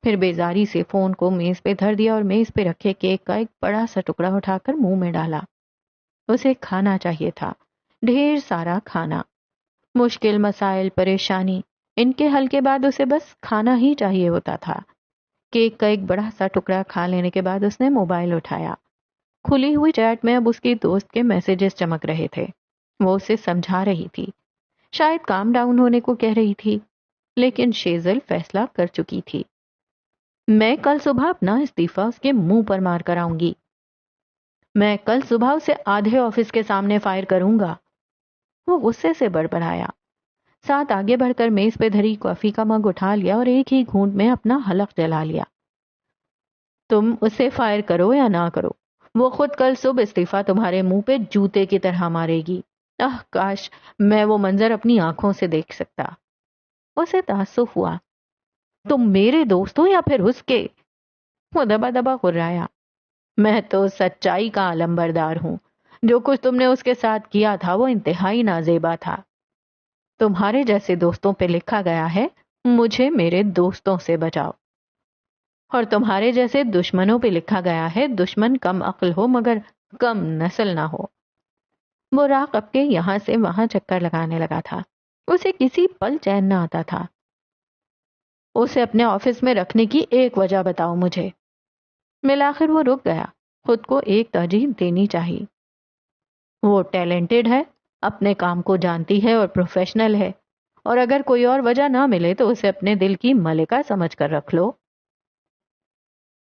پھر بیزاری سے فون کو میز پہ دھر دیا اور میز پہ رکھے کیک کا ایک بڑا سا ٹکڑا اٹھا کر منہ میں ڈالا۔ اسے کھانا چاہیے تھا، ڈھیر سارا کھانا۔ مشکل مسائل، پریشانی، ان کے حل کے بعد اسے بس کھانا ہی چاہیے ہوتا تھا۔ کیک کا ایک بڑا سا ٹکڑا کھا لینے کے بعد اس نے موبائل اٹھایا۔ کھلی ہوئی چیٹ میں اب اس کی دوست کے میسیجز چمک رہے تھے۔ وہ اسے سمجھا رہی تھی، شاید کام ڈاؤن ہونے کو کہہ رہی تھی، لیکن شیزل فیصلہ کر چکی تھی۔ میں کل صبح اپنا استعفیٰ اس کے منہ پر مار کر آؤں گی۔ میں کل صبح اسے آدھے آفس کے سامنے فائر کروں گا۔ وہ غصے سے بڑبڑایا۔ ساتھ آگے بڑھ کر میز پہ دھری کافی کا مگ اٹھا لیا اور ایک ہی گھونٹ میں اپنا حلق جلا لیا۔ تم اسے فائر کرو یا نہ کرو، وہ خود کل صبح استعفیٰ تمہارے منہ پہ جوتے کی طرح مارے گی۔ کاش میں وہ منظر اپنی آنکھوں سے دیکھ سکتا۔ اسے تعصب ہوا۔ تم میرے دوست ہو یا پھر اس کے؟ وہ دبا دبا غرایا۔ میں تو سچائی کا علمبردار ہوں۔ جو کچھ تم نے اس کے ساتھ کیا تھا وہ انتہائی نازیبا تھا۔ تمہارے جیسے دوستوں پہ لکھا گیا ہے مجھے میرے دوستوں سے بچاؤ، اور تمہارے جیسے دشمنوں پہ لکھا گیا ہے دشمن کم عقل ہو مگر کم نسل نہ ہو۔ وہ راہ اب کے یہاں سے وہاں چکر لگانے لگا تھا۔ اسے کسی پل چین نہ آتا تھا۔ اسے اپنے آفس میں رکھنے کی ایک وجہ بتاؤ مجھے۔ بالآخر وہ رک گیا۔ خود کو ایک ترجیح دینی چاہیے۔ وہ ٹیلنٹڈ ہے، اپنے کام کو جانتی ہے اور پروفیشنل ہے، اور اگر کوئی اور وجہ نہ ملے تو اسے اپنے دل کی ملکہ سمجھ کر رکھ لو۔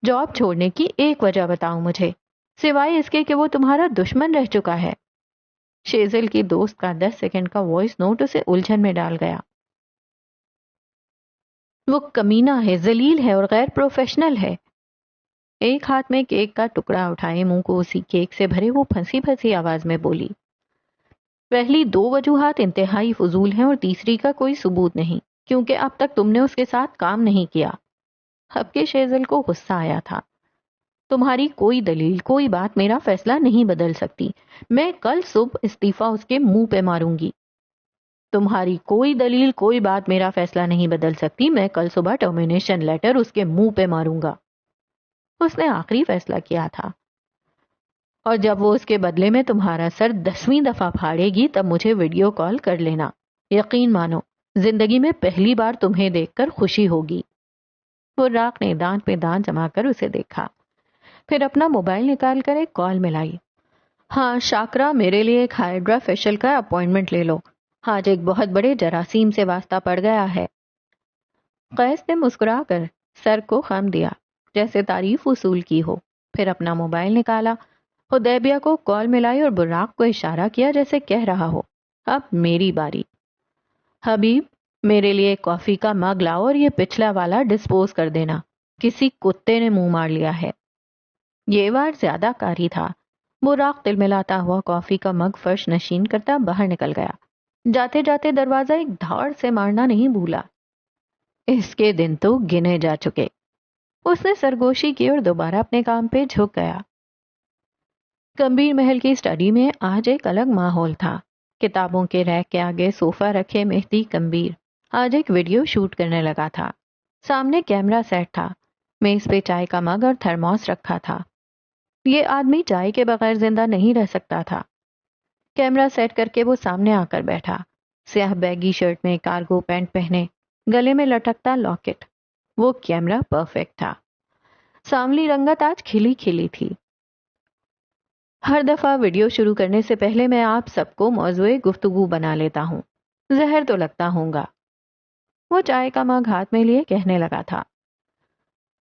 جاب چھوڑنے کی ایک وجہ بتاؤ مجھے، سوائے اس کے کہ وہ تمہارا دشمن رہ چکا ہے۔ شیزل کی دوست کا 10 سیکنڈ کا وائس نوٹ اسے الجھن میں ڈال گیا۔ وہ کمینہ ہے، ذلیل ہے اور غیر پروفیشنل ہے۔ ایک ہاتھ میں کیک کا ٹکڑا اٹھائے منہ کو اسی کیک سے بھرے وہ پھنسی پھنسی آواز میں بولی، پہلی 2 وجوہات انتہائی فضول ہیں اور تیسری کا کوئی ثبوت نہیں، کیونکہ اب تک تم نے اس کے ساتھ کام نہیں کیا۔ اب کے شیزل کو غصہ آیا تھا۔ تمہاری کوئی دلیل، کوئی بات میرا فیصلہ نہیں بدل سکتی۔ میں کل صبح استعفیٰ اس کے منہ پہ ماروں گی۔ تمہاری کوئی دلیل، کوئی بات میرا فیصلہ نہیں بدل سکتی۔ میں کل صبح ٹرمینیشن لیٹر اس کے منہ پہ ماروں گا۔ اس نے آخری فیصلہ کیا تھا، اور جب وہ اس کے بدلے میں تمہارا سر 10ویں دفعہ پھاڑے گی تب مجھے ویڈیو کال کر لینا۔ یقین مانو زندگی میں پہلی بار تمہیں دیکھ کر خوشی ہوگی۔ وہ راق نے دانت پہ دانت جما کر اسے دیکھا، پھر اپنا موبائل نکال کر ایک کال ملائی۔ ہاں شاکرا، میرے لیے ایک ہائیڈرا فیشل کا اپوائنٹمنٹ لے لو، آج ایک بہت بڑے جراثیم سے واسطہ پڑ گیا ہے۔ قیس نے مسکرا کر سر کو خم دیا جیسے تعریف وصول کی ہو، پھر اپنا موبائل نکالا، حدیبیہ کو کال ملائی اور براق کو اشارہ کیا جیسے کہہ رہا ہو اب میری باری۔ حبیب، میرے لیے کافی کا مگ لاؤ اور یہ پچھلا والا ڈسپوز کر دینا، کسی کتے نے منہ مار لیا ہے۔ یہ وار زیادہ کاری تھا۔ براق تل ملاتا ہوا کافی کا مگ فرش نشین کرتا باہر نکل گیا۔ جاتے جاتے دروازہ ایک دھاڑ سے مارنا نہیں بھولا۔ اس کے دن تو گنے جا چکے۔ اس نے سرگوشی کی اور دوبارہ اپنے کام پہ جھک گیا۔ کمبیر محل کی اسٹڈی میں آج ایک الگ ماحول تھا۔ کتابوں کے ریک کے آگے صوفہ رکھے مہدی کمبیر آج ایک ویڈیو شوٹ کرنے لگا تھا۔ سامنے کیمرہ سیٹ تھا، میز پہ چائے کا مگ اور تھرموس رکھا تھا۔ یہ آدمی چائے کے بغیر زندہ نہیں رہ سکتا تھا۔ کیمرہ سیٹ کر کے وہ سامنے آ کر بیٹھا، سیاہ بیگی شرٹ میں کارگو پینٹ پہنے، گلے میں لٹکتا لاکٹ۔ وہ کیمرہ پرفیکٹ تھا۔ سانولی رنگت آج کھلی کھلی تھی۔ ہر دفعہ ویڈیو شروع کرنے سے پہلے میں آپ سب کو موضوع گفتگو بنا لیتا ہوں، زہر تو لگتا ہوں گا۔ وہ چائے کا مگ ہاتھ میں لیے کہنے لگا تھا،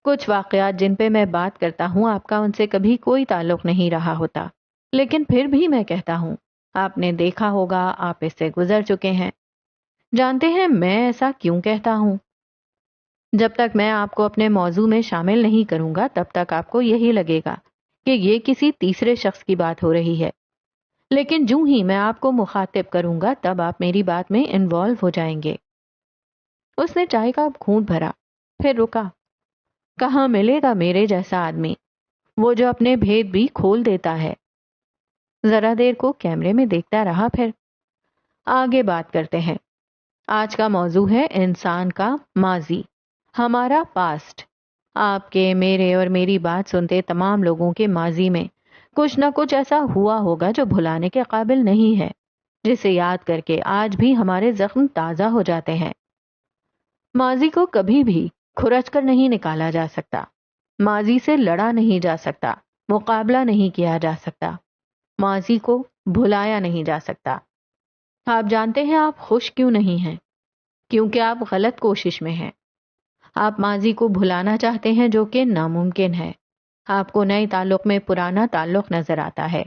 کچھ واقعات جن پہ میں بات کرتا ہوں آپ کا ان سے کبھی کوئی تعلق نہیں رہا ہوتا، لیکن پھر بھی میں کہتا ہوں، آپ نے دیکھا ہوگا، آپ اس سے گزر چکے ہیں۔ جانتے ہیں میں ایسا کیوں کہتا ہوں؟ جب تک میں آپ کو اپنے موضوع میں شامل نہیں کروں گا تب تک آپ کو یہی لگے گا کہ یہ کسی تیسرے شخص کی بات ہو رہی ہے، لیکن جوں ہی میں آپ کو مخاطب کروں گا تب آپ میری بات میں انوالو ہو جائیں گے۔ اس نے چائے کا گھونٹ بھرا، پھر رکا۔ کہاں ملے گا میرے جیسا آدمی، وہ جو اپنے بھید بھی کھول دیتا ہے۔ ذرا دیر کو کیمرے میں دیکھتا رہا، پھر آگے بات کرتے ہیں۔ آج کا موضوع ہے انسان کا ماضی، ہمارا پاسٹ۔ آپ کے، میرے اور میری بات سنتے تمام لوگوں کے ماضی میں کچھ نہ کچھ ایسا ہوا ہوگا جو بھلانے کے قابل نہیں ہے، جسے یاد کر کے آج بھی ہمارے زخم تازہ ہو جاتے ہیں۔ ماضی کو کبھی بھی کھرچ کر نہیں نکالا جا سکتا، ماضی سے لڑا نہیں جا سکتا، مقابلہ نہیں کیا جا سکتا، ماضی کو بھلایا نہیں جا سکتا۔ آپ جانتے ہیں آپ خوش کیوں نہیں ہیں؟ کیونکہ آپ غلط کوشش میں ہیں۔ آپ ماضی کو بھلانا چاہتے ہیں جو کہ ناممکن ہے۔ آپ کو نئے تعلق میں پرانا تعلق نظر آتا ہے،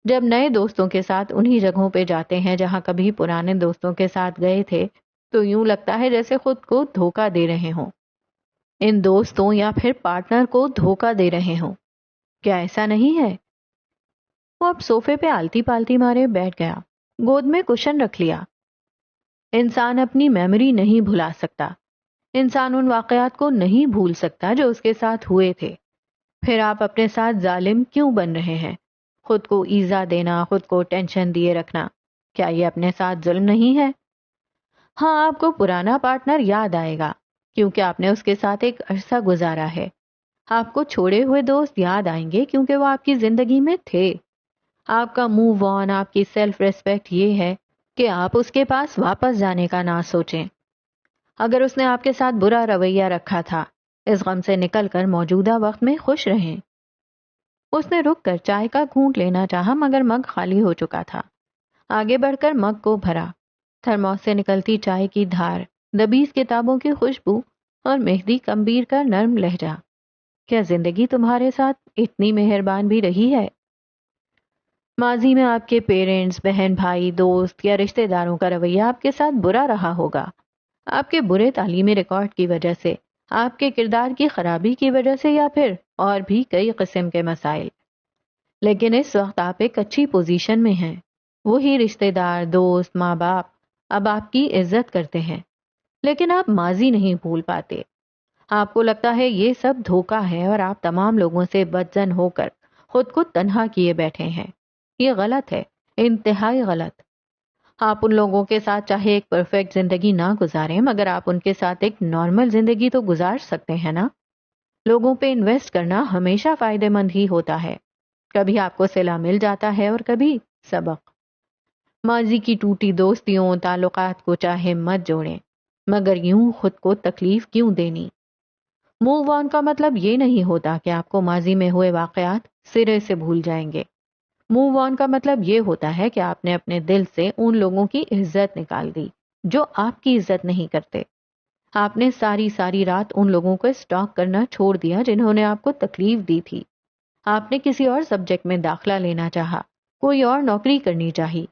جب نئے دوستوں کے ساتھ انہی جگہوں پہ جاتے ہیں جہاں کبھی پرانے دوستوں کے ساتھ گئے تھے تو یوں لگتا ہے جیسے خود کو دھوکہ دے رہے ہوں، ان دوستوں یا پھر پارٹنر کو دھوکہ دے رہے ہوں۔ کیا ایسا نہیں ہے؟ وہ اب صوفے پہ آلتی پالتی مارے بیٹھ گیا، گود میں کشن رکھ لیا۔ انسان اپنی میموری نہیں بھلا سکتا، انسان ان واقعات کو نہیں بھول سکتا جو اس کے ساتھ ہوئے تھے۔ پھر آپ اپنے ساتھ ظالم کیوں بن رہے ہیں؟ خود کو ایذا دینا، خود کو ٹینشن دیے رکھنا، کیا یہ اپنے ساتھ ظلم نہیں ہے؟ ہاں، آپ کو پرانا پارٹنر یاد آئے گا کیونکہ آپ نے اس کے ساتھ ایک عرصہ گزارا ہے۔ آپ کو چھوڑے ہوئے دوست یاد آئیں گے کیونکہ وہ آپ کی زندگی میں تھے۔ آپ کا موو آن، آپ کی سیلف ریسپیکٹ یہ ہے کہ آپ اس کے پاس واپس جانے کا نہ سوچیں۔ اگر اس نے آپ کے ساتھ برا رویہ رکھا تھا، اس غم سے نکل کر موجودہ وقت میں خوش رہیں۔ اس نے رک کر چائے کا گھونٹ لینا چاہا مگر مگ خالی ہو چکا تھا۔ آگے بڑھ کر مگ کو بھرا، تھرموس سے نکلتی چائے کی دھار، دبیز کتابوں کی خوشبو اور مہدی کمبیر کا نرم لہجہ۔ کیا زندگی تمہارے ساتھ اتنی مہربان بھی رہی ہے؟ ماضی میں آپ کے پیرنٹس، بہن بھائی، دوست یا رشتہ داروں کا رویہ آپ کے ساتھ برا رہا ہوگا، آپ کے برے تعلیمی ریکارڈ کی وجہ سے، آپ کے کردار کی خرابی کی وجہ سے، یا پھر اور بھی کئی قسم کے مسائل۔ لیکن اس وقت آپ ایک اچھی پوزیشن میں ہیں، وہی رشتہ دار، دوست، ماں باپ اب آپ کی عزت کرتے ہیں، لیکن آپ ماضی نہیں بھول پاتے۔ آپ کو لگتا ہے یہ سب دھوکہ ہے اور آپ تمام لوگوں سے بدزن ہو کر خود کو تنہا کیے بیٹھے ہیں۔ یہ غلط ہے، انتہائی غلط۔ آپ ان لوگوں کے ساتھ چاہے ایک پرفیکٹ زندگی نہ گزاریں مگر آپ ان کے ساتھ ایک نارمل زندگی تو گزار سکتے ہیں نا۔ لوگوں پہ انویسٹ کرنا ہمیشہ فائدہ مند ہی ہوتا ہے، کبھی آپ کو صلہ مل جاتا ہے اور کبھی سبق۔ ماضی کی ٹوٹی دوستیوں، تعلقات کو چاہے مت جوڑیں مگر یوں خود کو تکلیف کیوں دینی؟ موو آن کا مطلب یہ نہیں ہوتا کہ آپ کو ماضی میں ہوئے واقعات سرے سے بھول جائیں گے۔ موو آن کا مطلب یہ ہوتا ہے کہ آپ نے اپنے دل سے ان لوگوں کی عزت نکال دی جو آپ کی عزت نہیں کرتے۔ آپ نے ساری رات ان لوگوں کو اسٹاک کرنا چھوڑ دیا جنہوں نے آپ کو تکلیف دی تھی۔ آپ نے کسی اور سبجیکٹ میں داخلہ لینا چاہا، کوئی اور نوکری کرنی چاہی،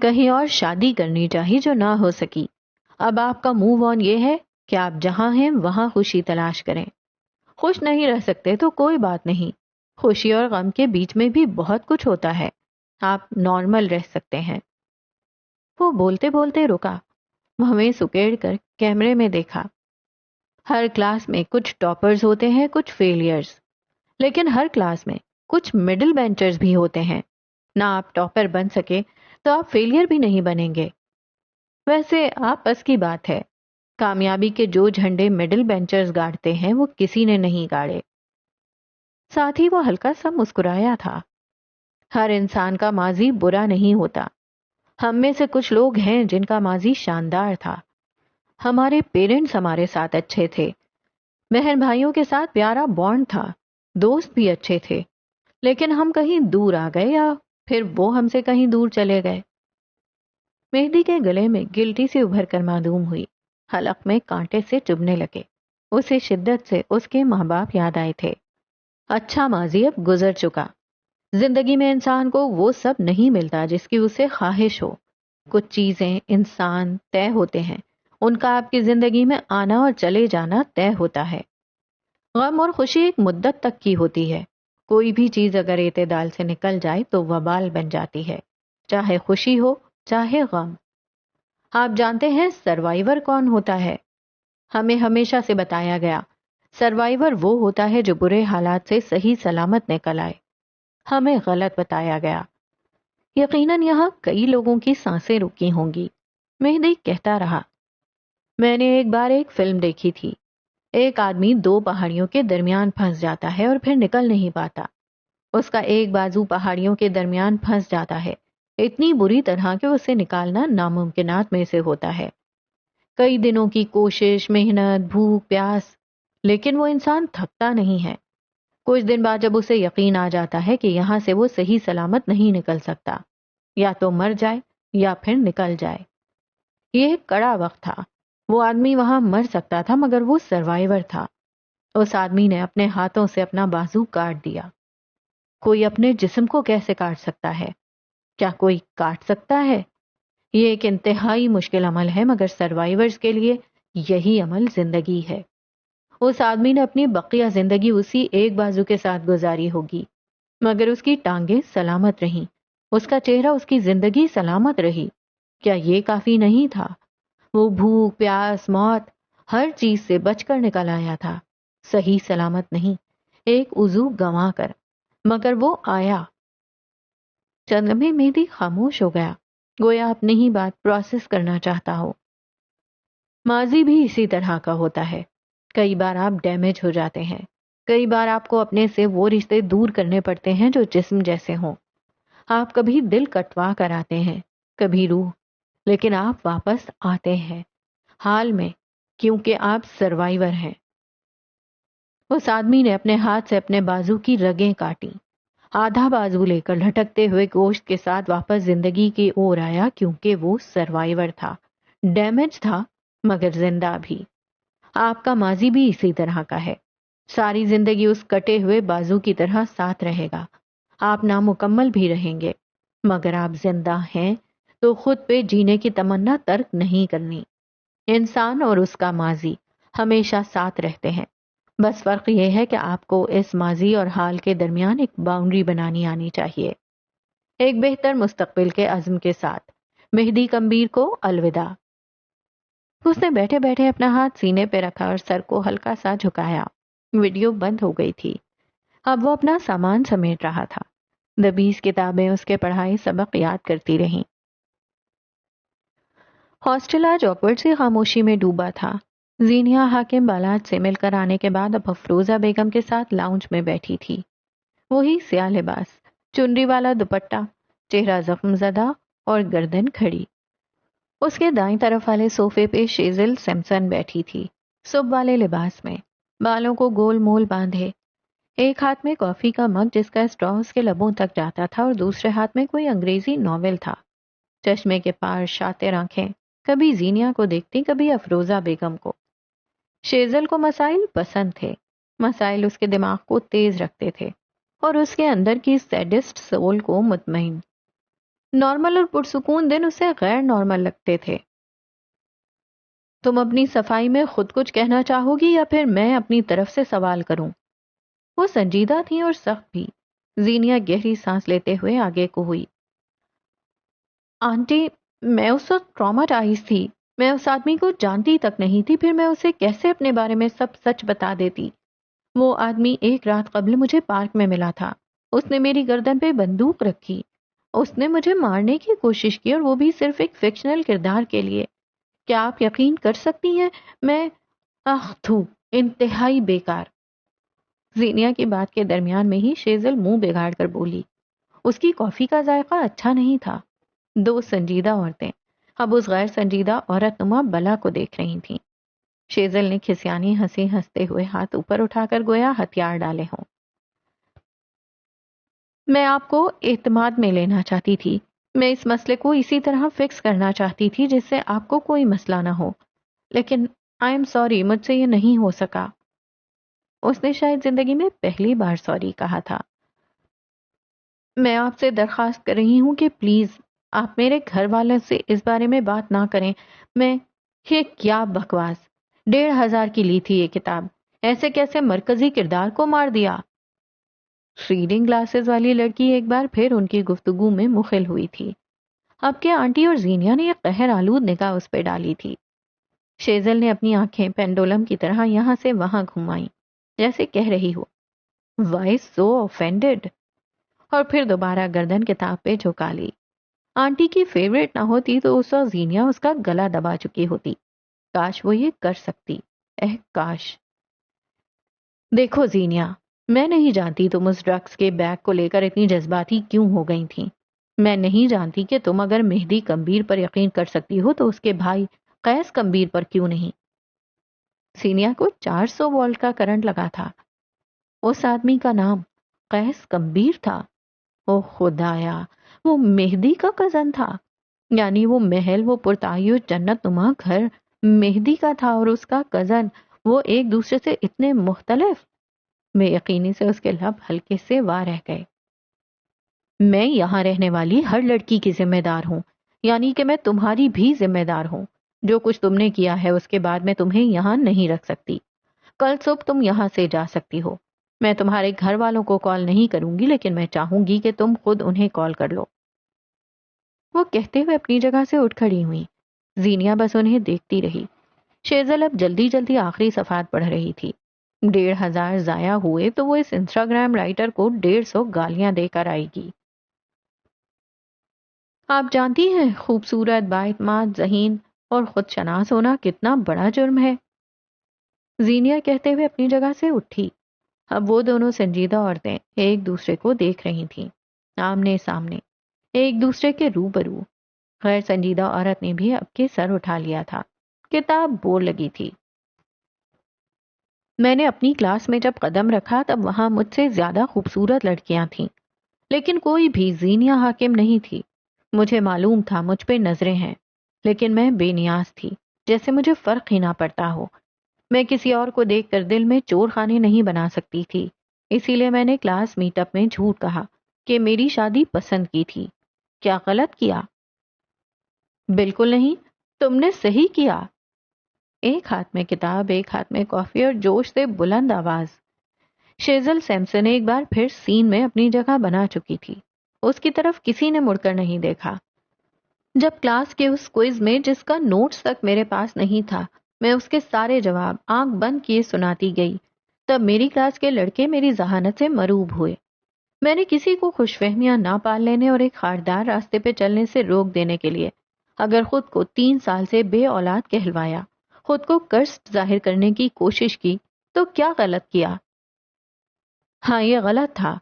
کہیں اور شادی کرنی چاہی جو نہ ہو سکی۔ اب آپ کا موو آن یہ ہے کہ آپ جہاں ہیں وہاں خوشی تلاش کریں۔ خوش نہیں رہ سکتے تو کوئی بات نہیں، خوشی اور غم کے بیچ میں بھی بہت کچھ ہوتا ہے، آپ نارمل رہ سکتے ہیں۔ وہ بولتے بولتے رکا، ہمیں سکیڑ کر کیمرے میں دیکھا۔ ہر کلاس میں کچھ ٹاپرز ہوتے ہیں، کچھ فیلئرز، لیکن ہر کلاس میں کچھ مڈل بینچرز بھی ہوتے ہیں۔ نہ آپ ٹاپر بن سکے تو آپ فیلئر بھی نہیں بنیں گے۔ ویسے آپ بس کی بات ہے، کامیابی کے جو جھنڈے مڈل بینچرز گاڑتے ہیں وہ کسی نے نہیں گاڑے۔ ساتھ ہی وہ ہلکا سا مسکرایا تھا۔ ہر انسان کا ماضی برا نہیں ہوتا، ہم میں سے کچھ لوگ ہیں جن کا ماضی شاندار تھا۔ ہمارے پیرنٹس ہمارے ساتھ اچھے تھے، بہن بھائیوں کے ساتھ پیارا بانڈ تھا، دوست بھی اچھے تھے، لیکن ہم کہیں دور آ گئے یا پھر وہ ہم سے کہیں دور چلے گئے۔ مہدی کے گلے میں گلٹی سے ابھر کر معدوم ہوئی، حلق میں کانٹے سے چبھنے لگے۔ اسے شدت سے اس کے ماں باپ یاد آئے تھے۔ اچھا ماضی اب گزر چکا۔ زندگی میں انسان کو وہ سب نہیں ملتا جس کی اسے خواہش ہو۔ کچھ چیزیں، انسان طے ہوتے ہیں، ان کا آپ کی زندگی میں آنا اور چلے جانا طے ہوتا ہے۔ غم اور خوشی ایک مدت تک کی ہوتی ہے، کوئی بھی چیز اگر اعتدال سے نکل جائے تو وبال بن جاتی ہے، چاہے خوشی ہو چاہے غم۔ آپ جانتے ہیں سروائیور کون ہوتا ہے؟ ہمیں ہمیشہ سے بتایا گیا سروائیور وہ ہوتا ہے جو برے حالات سے صحیح سلامت نکل آئے۔ ہمیں غلط بتایا گیا۔ یقیناً یہاں کئی لوگوں کی سانسیں رکی ہوں گی۔ مہدی کہتا رہا، میں نے ایک بار ایک فلم دیکھی تھی، ایک آدمی دو پہاڑیوں کے درمیان پھنس جاتا ہے اور پھر نکل نہیں پاتا۔ اس کا ایک بازو پہاڑیوں کے درمیان پھنس جاتا ہے اتنی بری طرح کہ اسے نکالنا ناممکنات میں سے ہوتا ہے۔ کئی دنوں کی کوشش، محنت، بھوک پیاس، لیکن وہ انسان تھکتا نہیں ہے۔ کچھ دن بعد جب اسے یقین آ جاتا ہے کہ یہاں سے وہ صحیح سلامت نہیں نکل سکتا، یا تو مر جائے یا پھر نکل جائے۔ یہ ایک کڑا وقت تھا، وہ آدمی وہاں مر سکتا تھا مگر وہ سروائیور تھا۔ اس آدمی نے اپنے ہاتھوں سے اپنا بازو کاٹ دیا۔ کوئی اپنے جسم کو کیسے کاٹ سکتا ہے؟ کیا کوئی کاٹ سکتا ہے؟ یہ ایک انتہائی مشکل عمل ہے، مگر سروائیورز کے لیے یہی عمل زندگی ہے۔ اس آدمی نے اپنی بقیہ زندگی اسی ایک بازو کے ساتھ گزاری ہوگی، مگر اس کی ٹانگیں سلامت رہیں، اس کا چہرہ، اس کی زندگی سلامت رہی۔ کیا یہ کافی نہیں تھا؟ وہ بھوک، پیاس، موت، ہر چیز سے بچ کر نکل آیا تھا، صحیح سلامت نہیں، ایک عضو گنوا کر، مگر وہ آیا۔ چند لمحے مہدی خاموش ہو گیا، گویا اپنی ہی بات پروسیس کرنا چاہتا ہو۔ ماضی بھی اسی طرح کا ہوتا ہے، کئی بار آپ ڈیمیج ہو جاتے ہیں، کئی بار آپ کو اپنے سے وہ رشتے دور کرنے پڑتے ہیں جو جسم جیسے ہوں۔ آپ کبھی دل کٹوا کر آتے ہیں، کبھی روح، لیکن آپ واپس آتے ہیں، حال میں، کیونکہ آپ سروائیور ہیں۔ اس آدمی نے اپنے ہاتھ سے اپنے بازو کی رگیں کاٹی، آدھا بازو لے کر لھٹکتے ہوئے گوشت کے ساتھ واپس زندگی کی اور آیا، کیونکہ وہ سروائیور تھا، ڈیمیج تھا مگر زندہ بھی۔ آپ کا ماضی بھی اسی طرح کا ہے، ساری زندگی اس کٹے ہوئے بازو کی طرح ساتھ رہے گا۔ آپ نامکمل بھی رہیں گے، مگر آپ زندہ ہیں تو خود پہ جینے کی تمنا ترک نہیں کرنی۔ انسان اور اس کا ماضی ہمیشہ ساتھ رہتے ہیں، بس فرق یہ ہے کہ آپ کو اس ماضی اور حال کے درمیان ایک باؤنڈری بنانی آنی چاہیے۔ ایک بہتر مستقبل کے عزم کے ساتھ مہدی کمبیر کو الوداع۔ اس نے بیٹھے بیٹھے اپنا ہاتھ سینے پہ رکھا اور سر کو ہلکا سا جھکایا۔ ویڈیو بند ہو گئی تھی، اب وہ اپنا سامان سمیٹ رہا تھا۔ 20 کتابیں اس کے پڑھائی سبق یاد کرتی رہیں۔ ہاسٹل آج آکورڈ سی خاموشی میں ڈوبا تھا۔ زینیا حاکم بالاج سے مل کر آنے کے بعد اب افروزہ بیگم کے ساتھ لاؤنج میں بیٹھی تھی۔ وہی سیاہ لباس، چنری والا دوپٹہ، چہرہ زخم زدہ اور گردن کھڑی۔ اس کے دائیں طرف والے صوفے پہ شیزل سمسن بیٹھی تھی، صبح والے لباس میں، بالوں کو گول مول باندھے، ایک ہاتھ میں کافی کا مگ جس کا اسٹرا اس کے لبوں تک جاتا تھا، اور دوسرے ہاتھ میں کوئی انگریزی ناول تھا۔ چشمے کے پار شاطر آنکھیں کبھی زینیا کو دیکھتی، کبھی افروزہ بیگم کو۔ شیزل کو مسائل پسند تھے، مسائل اس کے دماغ کو تیز رکھتے تھے اور اس کے اندر کی سیڈسٹ سول کو مطمئن۔ نارمل اور پرسکون دن اسے غیر نارمل لگتے تھے۔ تم اپنی صفائی میں خود کچھ کہنا چاہو گی یا پھر میں اپنی طرف سے سوال کروں؟ وہ سنجیدہ تھی اور سخت بھی۔ زینیا گہری سانس لیتے ہوئے آگے کو ہوئی۔ آنٹی، میں اس وقت ٹراماٹائز تھی، میں اس آدمی کو جانتی تک نہیں تھی، پھر میں اسے کیسے اپنے بارے میں سب سچ بتا دیتی؟ وہ آدمی ایک رات قبل مجھے پارک میں ملا تھا، اس نے میری گردن پہ بندوق رکھی، اس نے مجھے مارنے کی کوشش کی، اور وہ بھی صرف ایک فکشنل کردار کے لیے۔ کیا آپ یقین کر سکتی ہیں میں انتہائی بیکار۔ زینیا کی بات کے درمیان میں ہی شیزل منہ بگاڑ کر بولی۔ اس کی کافی کا ذائقہ اچھا نہیں تھا۔ دو سنجیدہ عورتیں اب اس غیر سنجیدہ عورت نما بلا کو دیکھ رہی تھیں۔ شیزل نے کھسیانی ہنسی ہنستے ہوئے ہاتھ اوپر اٹھا کر گویا ہتھیار ڈالے ہوں۔ میں آپ کو اعتماد میں لینا چاہتی تھی، میں اس مسئلے کو اسی طرح فکس کرنا چاہتی تھی جس سے آپ کو کوئی مسئلہ نہ ہو، لیکن آئی ایم سوری، مجھ سے یہ نہیں ہو سکا۔ اس نے شاید زندگی میں پہلی بار سوری کہا تھا۔ میں آپ سے درخواست کر رہی ہوں کہ پلیز آپ میرے گھر والوں سے اس بارے میں بات نہ کریں۔ یہ کیا بکواس، 1500 کی لی تھی یہ کتاب، ایسے کیسے مرکزی کردار کو مار دیا؟ ریڈنگ گلاسز والی لڑکی ایک بار پھر ان کی گفتگو میں مخل ہوئی تھی۔ اب کے آنٹی اور زینیا نے ایک قہر آلود نگاہ اس پہ ڈالی تھی۔ شیزل نے اپنی آنکھیں پینڈولم کی طرح یہاں سے وہاں گھمائیں، جیسے کہہ رہی ہو وائی سو offended، اور پھر دوبارہ گردن کتاب پہ جھکا لی۔ آنٹی کی فیوریٹ نہ ہوتی تو اس وقت زینیا اس کا گلا دبا چکی ہوتی۔ کاش وہ یہ کر سکتی، کاش۔ دیکھو زینیا، میں نہیں جانتی تم اس ڈرگس کے بیگ کو لے کر اتنی جذباتی کیوں ہو گئی تھیں۔ میں نہیں جانتی کہ تم اگر مہدی کمبیر پر یقین کر سکتی ہو تو اس کے بھائی قیس کمبیر پر کیوں نہیں؟ زینیا کو 400 وولٹ کا کرنٹ لگا تھا۔ اس آدمی کا نام قیس کمبیر تھا۔ او خدایا، وہ مہدی کا کزن تھا، یعنی وہ محل، وہ پرتعیش جنت نما گھر مہدی کا تھا، اور اس کا کزن، وہ ایک دوسرے سے اتنے مختلف۔ بے یقینی سے اس کے لب ہلکے سے وا رہ گئے۔ میں یہاں رہنے والی ہر لڑکی کی ذمہ دار ہوں، یعنی کہ میں تمہاری بھی ذمہ دار ہوں۔ جو کچھ تم نے کیا ہے اس کے بعد میں تمہیں یہاں نہیں رکھ سکتی۔ کل صبح تم یہاں سے جا سکتی ہو۔ میں تمہارے گھر والوں کو کال نہیں کروں گی، لیکن میں چاہوں گی کہ تم خود انہیں کال کر لو۔ وہ کہتے ہوئے اپنی جگہ سے اٹھ کھڑی ہوئی۔ زینیا بس انہیں دیکھتی رہی۔ شیزل اب جلدی جلدی آخری صفحات پڑھ رہی تھی۔ 1,500 ضائع ہوئے تو وہ اس انسٹاگرام رائٹر کو 150 گالیاں دے کر آئے گی۔ آپ جانتی ہیں خوبصورت، بااعتماد، ذہین اور خود شناس ہونا کتنا بڑا جرم ہے؟ زینیا کہتے ہوئے اپنی جگہ سے اٹھی۔ اب وہ دونوں سنجیدہ عورتیں ایک دوسرے کو دیکھ رہی تھیں، آمنے سامنے، ایک دوسرے کے روبرو۔ غیر سنجیدہ عورت نے بھی اب کے سر اٹھا لیا تھا۔ کتاب بول لگی تھی۔ میں نے اپنی کلاس میں جب قدم رکھا تب وہاں مجھ سے زیادہ خوبصورت لڑکیاں تھیں، لیکن کوئی بھی زینیا حاکم نہیں تھی۔ مجھے معلوم تھا مجھ پہ نظریں ہیں، لیکن میں بے نیاز تھی، جیسے مجھے فرق ہی نہ پڑتا ہو۔ میں کسی اور کو دیکھ کر دل میں چور خانے نہیں بنا سکتی تھی، اسی لیے میں نے کلاس میٹ اپ میں جھوٹ کہا کہ میری شادی پسند کی تھی۔ کیا غلط کیا؟ بالکل نہیں، تم نے صحیح کیا۔ ایک ہاتھ میں کتاب، ایک ہاتھ میں کافی، اور جوش سے بلند آواز۔ شیزل سیمسن ایک بار پھر سین میں اپنی جگہ بنا چکی تھی۔ اس کی طرف کسی نے مڑ کر نہیں دیکھا۔ جب کلاس کے اس کوئز میں جس کا نوٹس تک میرے پاس نہیں تھا میں اس کے سارے جواب آنکھ بند کیے سناتی گئی، تب میری کلاس کے لڑکے میری ذہانت سے مروب ہوئے۔ میں نے کسی کو خوش فہمیاں نہ پال لینے اور ایک خاردار راستے پہ چلنے سے روک دینے کے لیے اگر خود کو 3 سال سے بے اولاد کہلوایا، خود کو کرسڈ ظاہر کرنے کی کوشش کی، تو کیا غلط کیا؟ ہاں، یہ غلط تھا۔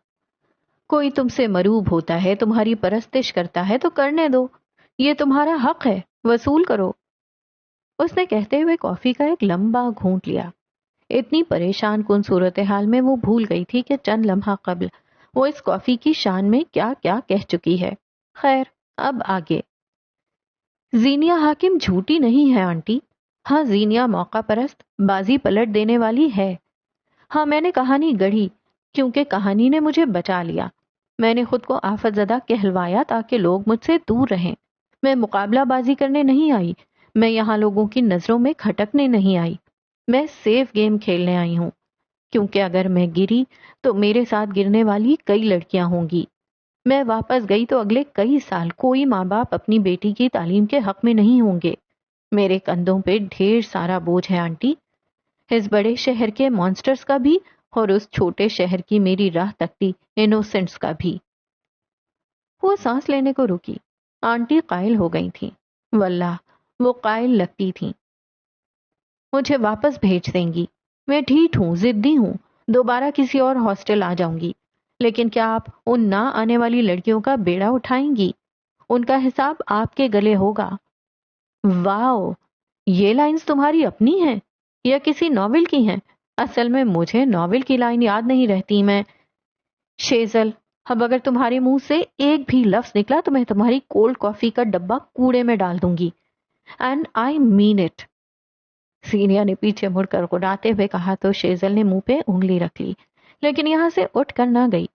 کوئی تم سے مروب ہوتا ہے، تمہاری پرستش کرتا ہے تو کرنے دو، یہ تمہارا حق ہے، وصول کرو۔ اس نے کہتے ہوئے کافی کا ایک لمبا گھونٹ لیا۔ اتنی پریشان کن صورتحال میں وہ بھول گئی تھی کہ چند لمحہ قبل وہ اس کافی کی شان میں کیا کیا کہہ چکی ہے۔ خیر، اب آگے۔ زینیا حاکم جھوٹی نہیں ہے آنٹی۔ ہاں، زینیا موقع پرست، بازی پلٹ دینے والی ہے۔ ہاں، میں نے کہانی گڑھی کیونکہ کہانی نے مجھے بچا لیا۔ میں نے خود کو آفت زدہ کہلوایا تاکہ لوگ مجھ سے دور رہیں۔ میں مقابلہ بازی کرنے نہیں آئی، میں یہاں لوگوں کی نظروں میں کھٹکنے نہیں آئی، میں سیف گیم کھیلنے آئی ہوں، کیونکہ اگر میں گری تو میرے ساتھ گرنے والی کئی لڑکیاں ہوں گی۔ میں واپس گئی تو اگلے کئی سال کوئی ماں باپ اپنی بیٹی کی تعلیم کے حق میں نہیں ہوں گے۔ میرے کندھوں پہ ڈھیر سارا بوجھ ہے آنٹی، اس بڑے شہر کے مانسٹرز کا بھی اور اس چھوٹے شہر کی میری راہ تکتی انوسنٹس کا بھی۔ وہ سانس لینے کو رکی۔ آنٹی قائل ہو گئی تھی، واللہ وہ قائل لگتی تھیں۔ مجھے واپس بھیج دیں گی، میں ڈھیٹ ہوں، ضدی ہوں، دوبارہ کسی اور ہاسٹل آ جاؤں گی، لیکن کیا آپ ان نہ آنے والی لڑکیوں کا بیڑا اٹھائیں گی؟ ان کا حساب آپ کے گلے ہوگا۔ واؤ، یہ لائنز تمہاری اپنی ہیں یا کسی ناول کی ہیں؟ اصل میں مجھے ناول کی لائن یاد نہیں رہتی۔ میں شیزل، اب اگر تمہارے منہ سے ایک بھی لفظ نکلا تو میں تمہاری کولڈ کافی کا ڈبہ کوڑے میں ڈال دوں گی، اینڈ آئی مین اٹ۔ سینیا نے پیچھے مڑ کر گڑاتے ہوئے کہا تو شیزل نے منہ پہ انگلی رکھ لی، لیکن یہاں سے اٹھ کر نہ گئی۔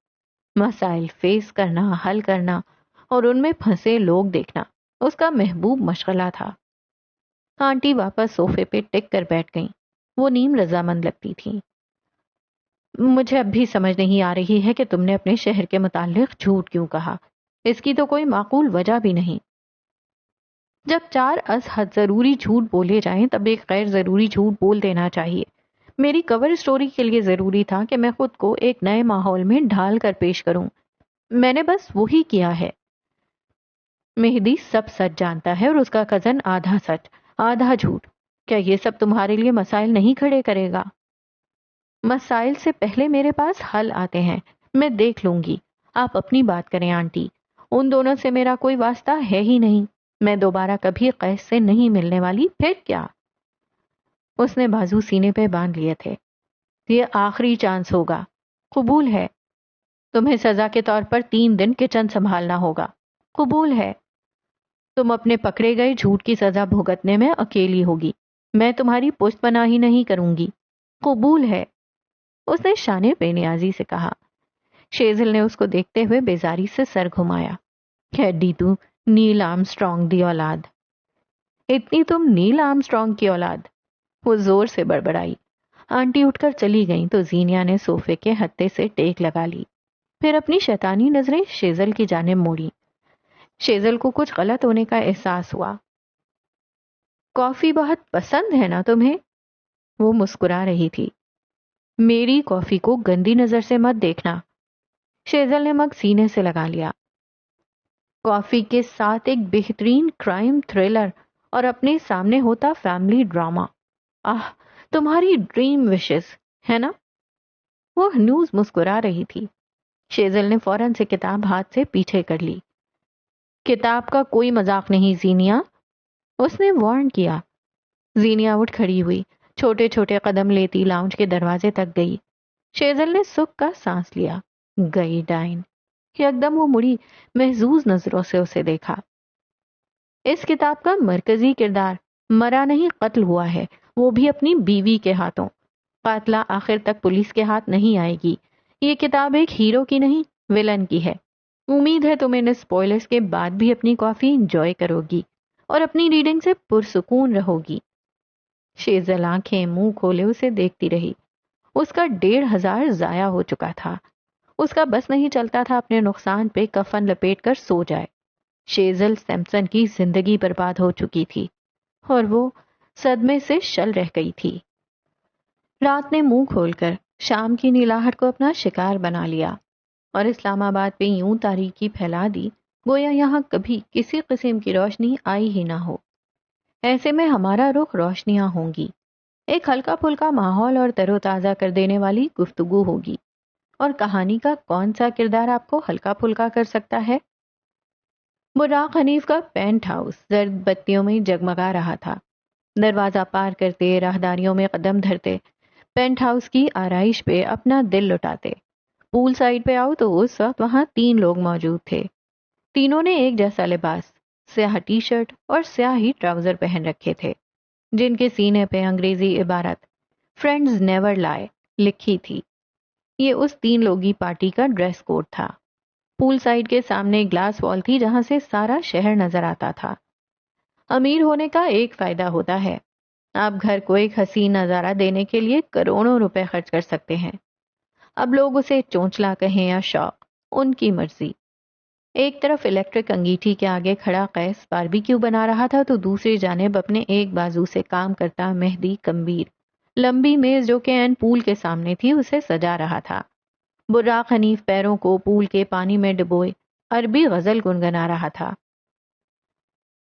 مسائل فیس کرنا، حل کرنا اور ان میں پھنسے لوگ دیکھنا اس کا محبوب مشغلہ تھا۔ آنٹی واپس صوفے پہ ٹک کر بیٹھ گئیں۔ وہ نیم رضامند لگتی تھیں۔ مجھے اب بھی سمجھ نہیں آ رہی ہے کہ تم نے اپنے شہر کے متعلق جھوٹ کیوں کہا، اس کی تو کوئی معقول وجہ بھی نہیں۔ جب 4 از حد ضروری جھوٹ بولے جائیں تب ایک غیر ضروری جھوٹ بول دینا چاہیے۔ میری کور سٹوری کے لیے ضروری تھا کہ میں خود کو ایک نئے ماحول میں ڈھال کر پیش کروں، میں نے بس وہی کیا ہے۔ مہدی سب سچ جانتا ہے اور اس کا کزن آدھا سچ آدھا جھوٹ۔ کیا یہ سب تمہارے لیے مسائل نہیں کھڑے کرے گا؟ مسائل سے پہلے میرے پاس حل آتے ہیں، میں دیکھ لوں گی۔ آپ اپنی بات کریں آنٹی، ان دونوں سے میرا کوئی واسطہ ہے ہی نہیں۔ میں دوبارہ کبھی قیس سے نہیں ملنے والی، پھر کیا؟ اس نے بازو سینے پہ باندھ لیے تھے۔ یہ آخری چانس ہوگا، قبول ہے؟ تمہیں سزا کے طور پر 3 دن کچن سنبھالنا ہوگا، قبول ہے؟ تم اپنے پکڑے گئے جھوٹ کی سزا بھگتنے میں اکیلی ہوگی، میں تمہاری پشت پناہی نہیں کروں گی، قبول ہے؟ اس نے شانے بے نیازی سے کہا۔ شیزل نے اس کو دیکھتے ہوئے بیزاری سے سر گھمایا. ہیڈی تو نیل آرمسٹرانگ دی اولاد. اتنی تم نیل آرمسٹرانگ کی اولاد؟ وہ زور سے بڑبڑائی. آنٹی اٹھ کر چلی گئیں تو زینیا نے صوفے کے ہتھے سے ٹیک لگا لی. پھر اپنی شیطانی نظریں شیزل کی جانب موڑی. شیزل کو کچھ غلط ہونے کا احساس ہوا. کافی بہت پسند ہے نا تمہیں؟ وہ مسکرا رہی تھی. میری کافی کو گندی نظر سے مت دیکھنا. شیزل نے مگ سینے سے لگا لیا. کافی کے ساتھ ایک بہترین کرائم تھرلر اور اپنے سامنے ہوتا فیملی ڈرامہ. تمہاری ڈریم وشز ہے نا؟ وہ ہنوز مسکرا رہی تھی. شیزل نے فوراً سے کتاب ہاتھ سے پیچھے کر لی. کتاب کا کوئی مذاق نہیں زینیا، اس نے وارن کیا. زینیا اٹھ کھڑی ہوئی، چھوٹے چھوٹے قدم لیتی لاؤنج کے دروازے تک گئی. شیزل نے سکھ کا سانس لیا. گئی ڈائن. یکدم وہ مڑی، محظوظ نظروں سے اسے دیکھا. اس کتاب کا مرکزی کردار مرا نہیں قتل ہوا ہے، وہ بھی اپنی بیوی کے ہاتھوں. قاتلہ آخر تک پولیس کے ہاتھ نہیں آئے گی. یہ کتاب ایک ہیرو کی نہیں، ویلن کی ہے. امید ہے تم ان اسپوائلرز کے بعد بھی اپنی کافی انجوائے کرو گی اور اپنی ریڈنگ سے پرسکون رہو گی. شیزل آنکھیں منہ کھولے اسے دیکھتی رہی. اس کا 1,500 ضائع ہو چکا تھا. اس کا بس نہیں چلتا تھا اپنے نقصان پہ کفن لپیٹ کر سو جائے. شیزل سیمسن کی زندگی برباد ہو چکی تھی اور وہ صدمے سے شل رہ گئی تھی. رات نے منہ کھول کر شام کی نیلاہٹ کو اپنا شکار بنا لیا اور اسلام آباد پہ یوں تاریکی پھیلا دی گویا یہاں کبھی کسی قسم کی روشنی آئی ہی نہ ہو. ایسے میں ہمارا رخ روشنیاں ہوں گی. ایک ہلکا پھلکا ماحول اور تر و تازہ کر دینے والی گفتگو ہوگی. اور کہانی کا کون سا کردار آپ کو ہلکا پھلکا کر سکتا ہے؟ براق حنیف کا پینٹ ہاؤس زرد بتیوں میں جگمگا رہا تھا. دروازہ پار کرتے راہداریوں میں قدم دھرتے پینٹ ہاؤس کی آرائش پہ اپنا دل لٹاتے. پول سائڈ پہ آؤ تو اس وقت وہاں 3 لوگ موجود تھے. تینوں نے ایک جیسا لباس، سیاہ ٹی شرٹ اور سیاہ ہی ٹراؤزر پہن رکھے تھے جن کے سینے پہ انگریزی عبارت فرینڈز نیور لائے لکھی تھی. یہ اس 3 لوگی پارٹی کا ڈریس کوڈ تھا. پول سائڈ کے سامنے گلاس وال تھی جہاں سے سارا شہر نظر آتا تھا. امیر ہونے کا ایک فائدہ ہوتا ہے، آپ گھر کو ایک حسین نظارہ دینے کے لیے کروڑوں روپے خرچ کر سکتے ہیں. اب لوگ اسے چونچلا کہیں یا شوق، ان کی مرضی. ایک طرف الیکٹرک انگیٹھی کے آگے کھڑا قیس باربیکیو بنا رہا تھا تو دوسری جانب اپنے ایک بازو سے کام کرتا مہدی کمبیر لمبی میز جو کہ عین پول کے سامنے تھی اسے سجا رہا تھا. براق حنیف پیروں کو پول کے پانی میں ڈبوئے عربی غزل گنگنا رہا تھا.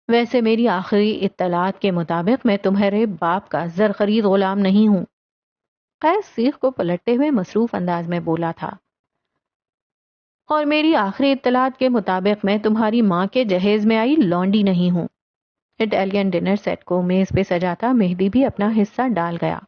ویسے میری آخری اطلاعات کے مطابق میں تمہارے باپ کا زرخرید غلام نہیں ہوں. قیس سیخ کو پلٹتے ہوئے مصروف انداز میں بولا تھا. اور میری آخری اطلاعات کے مطابق میں تمہاری ماں کے جہیز میں آئی لونڈی نہیں ہوں. اٹالین ڈنر سیٹ کو میز پہ سجاتا مہدی بھی اپنا حصہ ڈال گیا.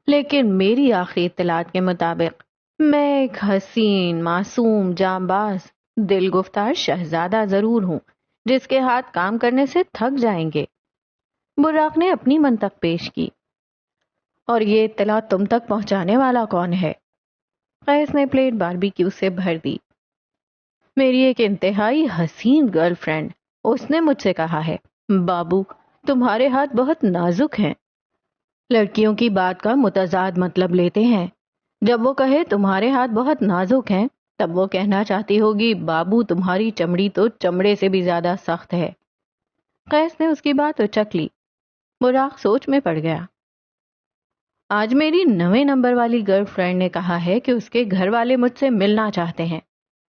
لیکن میری آخری اطلاعات کے مطابق میں ایک حسین معصوم جانباز دل گفتار شہزادہ ضرور ہوں جس کے ہاتھ کام کرنے سے تھک جائیں گے. براق نے اپنی منطق پیش کی. اور یہ اطلاع تم تک پہنچانے والا کون ہے؟ قیس نے پلیٹ باربیکیو سے بھر دی. میری ایک انتہائی حسین گرل فرینڈ، اس نے مجھ سے کہا ہے بابو تمہارے ہاتھ بہت نازک ہیں. لڑکیوں کی بات کا متضاد مطلب لیتے ہیں. جب وہ کہے تمہارے ہاتھ بہت نازک ہیں تب وہ کہنا چاہتی ہوگی بابو تمہاری چمڑی تو چمڑے سے بھی زیادہ سخت ہے. قیس نے اس کی بات اچک لی. براق سوچ میں پڑ گیا. آج میری 9 نمبر والی گرل فرینڈ نے کہا ہے کہ اس کے گھر والے مجھ سے ملنا چاہتے ہیں.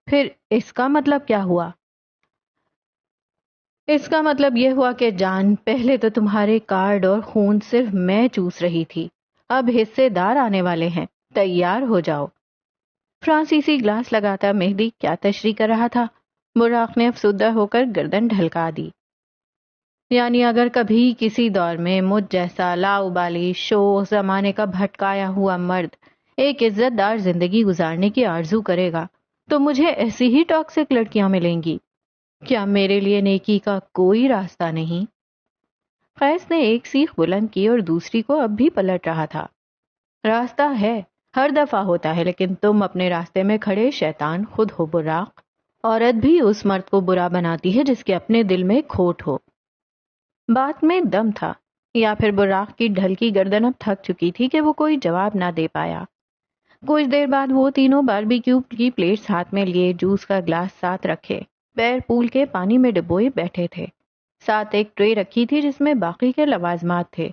پھر اس کا مطلب کیا ہوا؟ اس کا مطلب یہ ہوا کہ جان پہلے تو تمہارے کارڈ اور خون صرف میں چوس رہی تھی، اب حصے دار آنے والے ہیں، تیار ہو جاؤ. فرانسیسی گلاس لگاتا مہدی کیا تشریح کر رہا تھا. براق نے افسردہ ہو کر گردن ڈھلکا دی. یعنی اگر کبھی کسی دور میں مجھ جیسا لاؤبالی شوخ زمانے کا بھٹکایا ہوا مرد ایک عزت دار زندگی گزارنے کی آرزو کرے گا تو مجھے ایسی ہی ٹاکسک لڑکیاں ملیں گی. کیا میرے لیے نیکی کا کوئی راستہ نہیں؟ قیس نے ایک سیخ بلند کی اور دوسری کو اب بھی پلٹ رہا تھا. راستہ ہے، ہر دفعہ ہوتا ہے، لیکن تم اپنے راستے میں کھڑے شیطان خود ہو براق۔ عورت بھی اس مرد کو برا بناتی ہے جس کے اپنے دل میں کھوٹ ہو۔ بات میں دم تھا، یا پھر براق کی ڈھلکی گردن اب تھک چکی تھی کہ وہ کوئی جواب نہ دے پایا۔ کچھ دیر بعد وہ تینوں باربیکیو کی پلیٹس ہاتھ میں لیے، جوس کا گلاس ساتھ رکھے، پیر پول کے پانی میں ڈبوئے بیٹھے تھے۔ ساتھ ایک ٹرے رکھی تھی جس میں باقی کے لوازمات تھے۔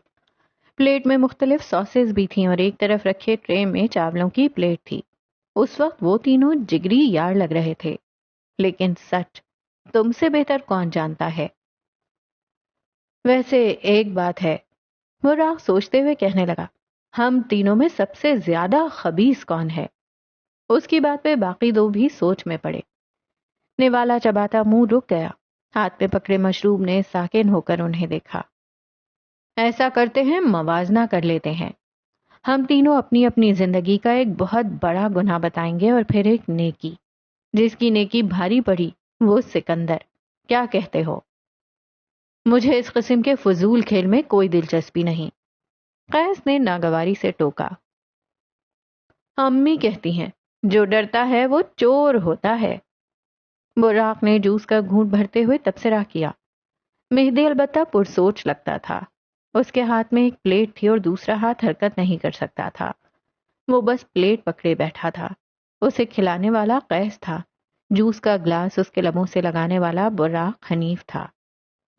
پلیٹ میں مختلف ساسز بھی تھیں اور ایک طرف رکھے ٹرے میں چاولوں کی پلیٹ تھی۔ اس وقت وہ تینوں جگری یار لگ رہے تھے، لیکن سچ تم سے بہتر کون جانتا ہے؟ ویسے ایک بات ہے، وہ راہ سوچتے ہوئے کہنے لگا، ہم تینوں میں سب سے زیادہ خبیث کون ہے؟ اس کی بات پہ باقی دو بھی سوچ میں پڑے۔ نوالا چباتا منہ رک گیا، ہاتھ میں پکڑے مشروب نے ساکن ہو کر انہیں دیکھا۔ ایسا کرتے ہیں، موازنہ کر لیتے ہیں۔ ہم تینوں اپنی اپنی زندگی کا ایک بہت بڑا گناہ بتائیں گے اور پھر ایک نیکی۔ جس کی نیکی بھاری پڑی وہ سکندر۔ کیا کہتے ہو؟ مجھے اس قسم کے فضول کھیل میں کوئی دلچسپی نہیں، قیس نے ناگواری سے ٹوکا۔ امی کہتی ہیں جو ڈرتا ہے وہ چور ہوتا ہے۔ براق نے جوس کا گھونٹ بھرتے ہوئے تبصرہ کیا۔ مہدی البتہ پرسوچ لگتا تھا۔ اس کے ہاتھ میں ایک پلیٹ تھی اور دوسرا ہاتھ حرکت نہیں کر سکتا تھا۔ وہ بس پلیٹ پکڑے بیٹھا تھا۔ اسے کھلانے والا قیس تھا، جوس کا گلاس اس کے لبوں سے لگانے والا براق حنیف تھا۔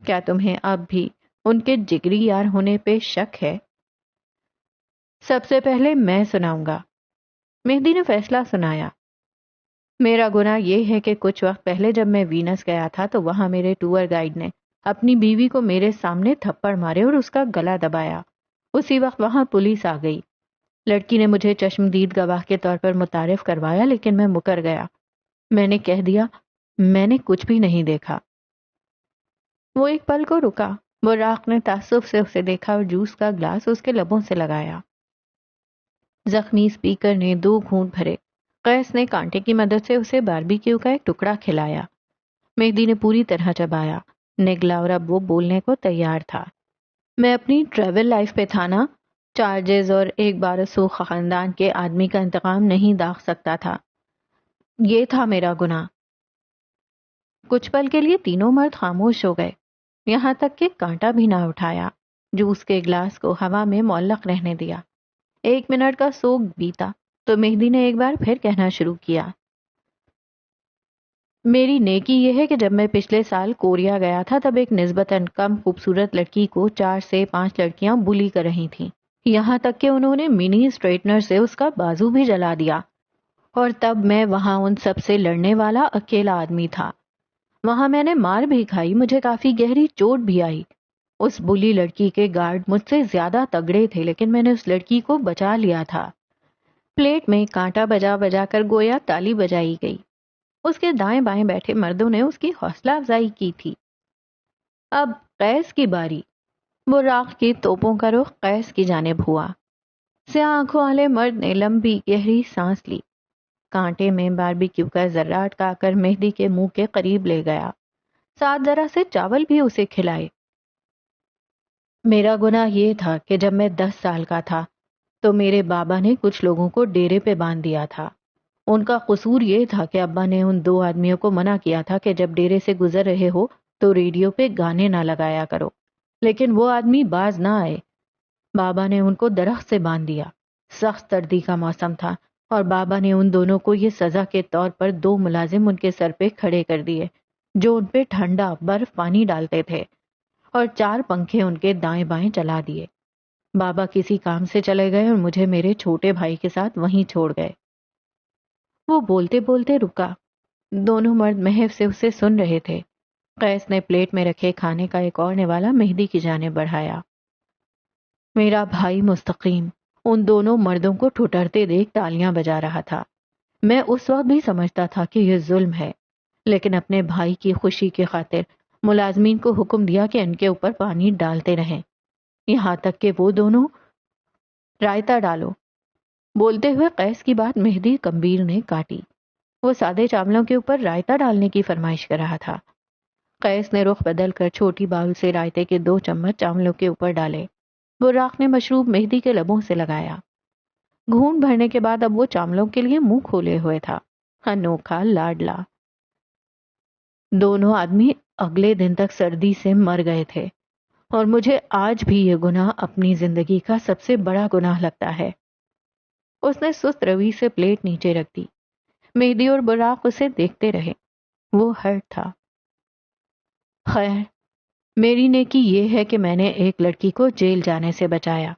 کیا تمہیں اب بھی ان کے جگری یار ہونے پہ شک ہے؟ سب سے پہلے میں سناؤں گا، مہدی نے فیصلہ سنایا۔ میرا گناہ یہ ہے کہ کچھ وقت پہلے جب میں وینس گیا تھا تو وہاں میرے ٹور گائیڈ نے اپنی بیوی کو میرے سامنے تھپڑ مارے اور اس کا گلا دبایا۔ اسی وقت وہاں پولیس آ گئی۔ لڑکی نے مجھے چشمدید گواہ کے طور پر متعارف کروایا، لیکن میں مکر گیا۔ میں نے کہہ دیا میں نے کچھ بھی نہیں دیکھا۔ وہ ایک پل کو رکا۔ براق نے تعصب سے اسے دیکھا اور جوس کا گلاس اس کے لبوں سے لگایا۔ زخمی اسپیکر نے 2 گھونٹ بھرے۔ قیس نے کانٹے کی مدد سے اسے باربیکیو کا ایک ٹکڑا کھلایا۔ مہدی نے پوری طرح چبایا، نگلا اور اب وہ بولنے کو تیار تھا۔ میں اپنی ٹریول لائف پہ تھا نا، چارجز اور ایک بارسوخ خاندان کے آدمی کا انتقام نہیں داغ سکتا تھا۔ یہ تھا میرا گناہ۔ کچھ پل کے لیے تینوں مرد خاموش ہو گئے، یہاں تک کہ کانٹا بھی نہ اٹھایا۔ جوس کے گلاس کو ہوا میں معلق رہنے دیا۔ 1 منٹ کا سوگ بیتا تو مہدی نے ایک بار پھر کہنا شروع کیا۔ میری نیکی یہ ہے کہ جب میں پچھلے سال کوریا گیا تھا تب ایک نسبتاً کم خوبصورت لڑکی کو 4 سے 5 لڑکیاں بلی کر رہی تھیں، یہاں تک کہ انہوں نے منی اسٹریٹنر سے اس کا بازو بھی جلا دیا، اور تب میں وہاں ان سب سے لڑنے والا اکیلا آدمی تھا۔ وہاں میں نے مار بھی کھائی، مجھے کافی گہری چوٹ بھی آئی۔ اس بلی لڑکی کے گارڈ مجھ سے زیادہ تگڑے تھے، لیکن میں نے اس لڑکی کو بچا لیا تھا۔ پلیٹ میں کانٹا بجا بجا کر گویا تالی بجائی گئی۔ اس کے دائیں بائیں بیٹھے مردوں نے اس کی حوصلہ افزائی کی تھی۔ اب قیس کی باری۔ براق کی توپوں کا رخ قیس کی جانب ہوا۔ سیاہ آنکھوں والے مرد نے لمبی گہری سانس لی۔ کانٹے میں باربیکیو کا ذرہ اٹکا کر مہدی کے منہ کے قریب لے گیا، ساتھ ذرا سے چاول بھی اسے کھلائے۔ میرا گناہ یہ تھا کہ جب میں 10 سال کا تھا تو میرے بابا نے کچھ لوگوں کو ڈیرے پہ باندھ دیا تھا۔ ان کا قصور یہ تھا کہ ابا نے ان 2 آدمیوں کو منع کیا تھا کہ جب ڈیرے سے گزر رہے ہو تو ریڈیو پہ گانے نہ لگایا کرو، لیکن وہ آدمی باز نہ آئے۔ بابا نے ان کو درخت سے باندھ دیا۔ سخت سردی کا موسم تھا اور بابا نے ان دونوں کو یہ سزا کے طور پر 2 ملازم ان کے سر پہ کھڑے کر دیے جو ان پہ ٹھنڈا برف پانی ڈالتے تھے، اور 4 پنکھے ان کے دائیں بائیں چلا دیے۔ بابا کسی کام سے چلے گئے اور مجھے میرے چھوٹے بھائی کے ساتھ وہیں چھوڑ گئے۔ وہ بولتے بولتے رکا۔ دونوں مرد محو سے اسے سن رہے تھے۔ قیس نے پلیٹ میں رکھے کھانے کا ایک اور نوالا مہدی کی جانب بڑھایا۔ میرا بھائی مستقیم ان دونوں مردوں کو ٹھٹرتے دیکھ تالیاں بجا رہا تھا۔ میں اس وقت بھی سمجھتا تھا کہ یہ ظلم ہے، لیکن اپنے بھائی کی خوشی کی خاطر ملازمین کو حکم دیا کہ ان کے اوپر پانی ڈالتے رہیں، یہاں تک کہ وہ دونوں رائتا ڈالو۔ بولتے ہوئے قیس کی بات مہدی کمبیر نے کاٹی۔ وہ سادے چاولوں کے اوپر رائتا ڈالنے کی فرمائش کر رہا تھا۔ قیس نے رخ بدل کر چھوٹی باؤل سے رائتے کے 2 چمچ چاولوں کے اوپر ڈالے۔ براق نے مشروب مہدی کے لبوں سے لگایا۔ گھونٹ بھرنے کے بعد اب وہ چاملوں کے لیے منہ کھولے ہوئے تھا، انوکھا لاڈلا۔ دونوں آدمی اگلے دن تک سردی سے مر گئے تھے، اور مجھے آج بھی یہ گناہ اپنی زندگی کا سب سے بڑا گناہ لگتا ہے۔ اس نے سست روی سے پلیٹ نیچے رکھ دی۔ مہدی اور براق اسے دیکھتے رہے۔ وہ ہرٹ تھا۔ خیر، میری نیکی یہ ہے کہ میں نے ایک لڑکی کو جیل جانے سے بچایا۔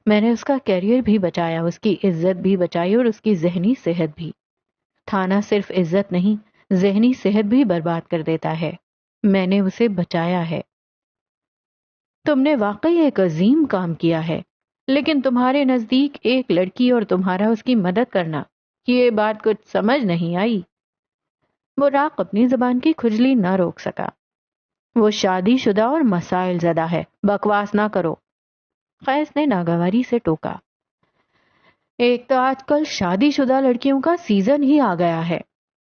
میں نے اس کا کیریئر بھی بچایا، اس کی عزت بھی بچائی اور اس کی ذہنی صحت بھی۔ تھانہ صرف عزت نہیں، ذہنی صحت بھی برباد کر دیتا ہے۔ میں نے اسے بچایا ہے۔ تم نے واقعی ایک عظیم کام کیا ہے، لیکن تمہارے نزدیک ایک لڑکی اور تمہارا اس کی مدد کرنا، یہ بات کچھ سمجھ نہیں آئی۔ براق اپنی زبان کی کھجلی نہ روک سکا۔ وہ شادی شدہ اور مسائل زدہ ہے، بکواس نہ کرو، قیس نے ناگواری سے ٹوکا۔ ایک تو آج کل شادی شدہ لڑکیوں کا سیزن ہی آ گیا ہے۔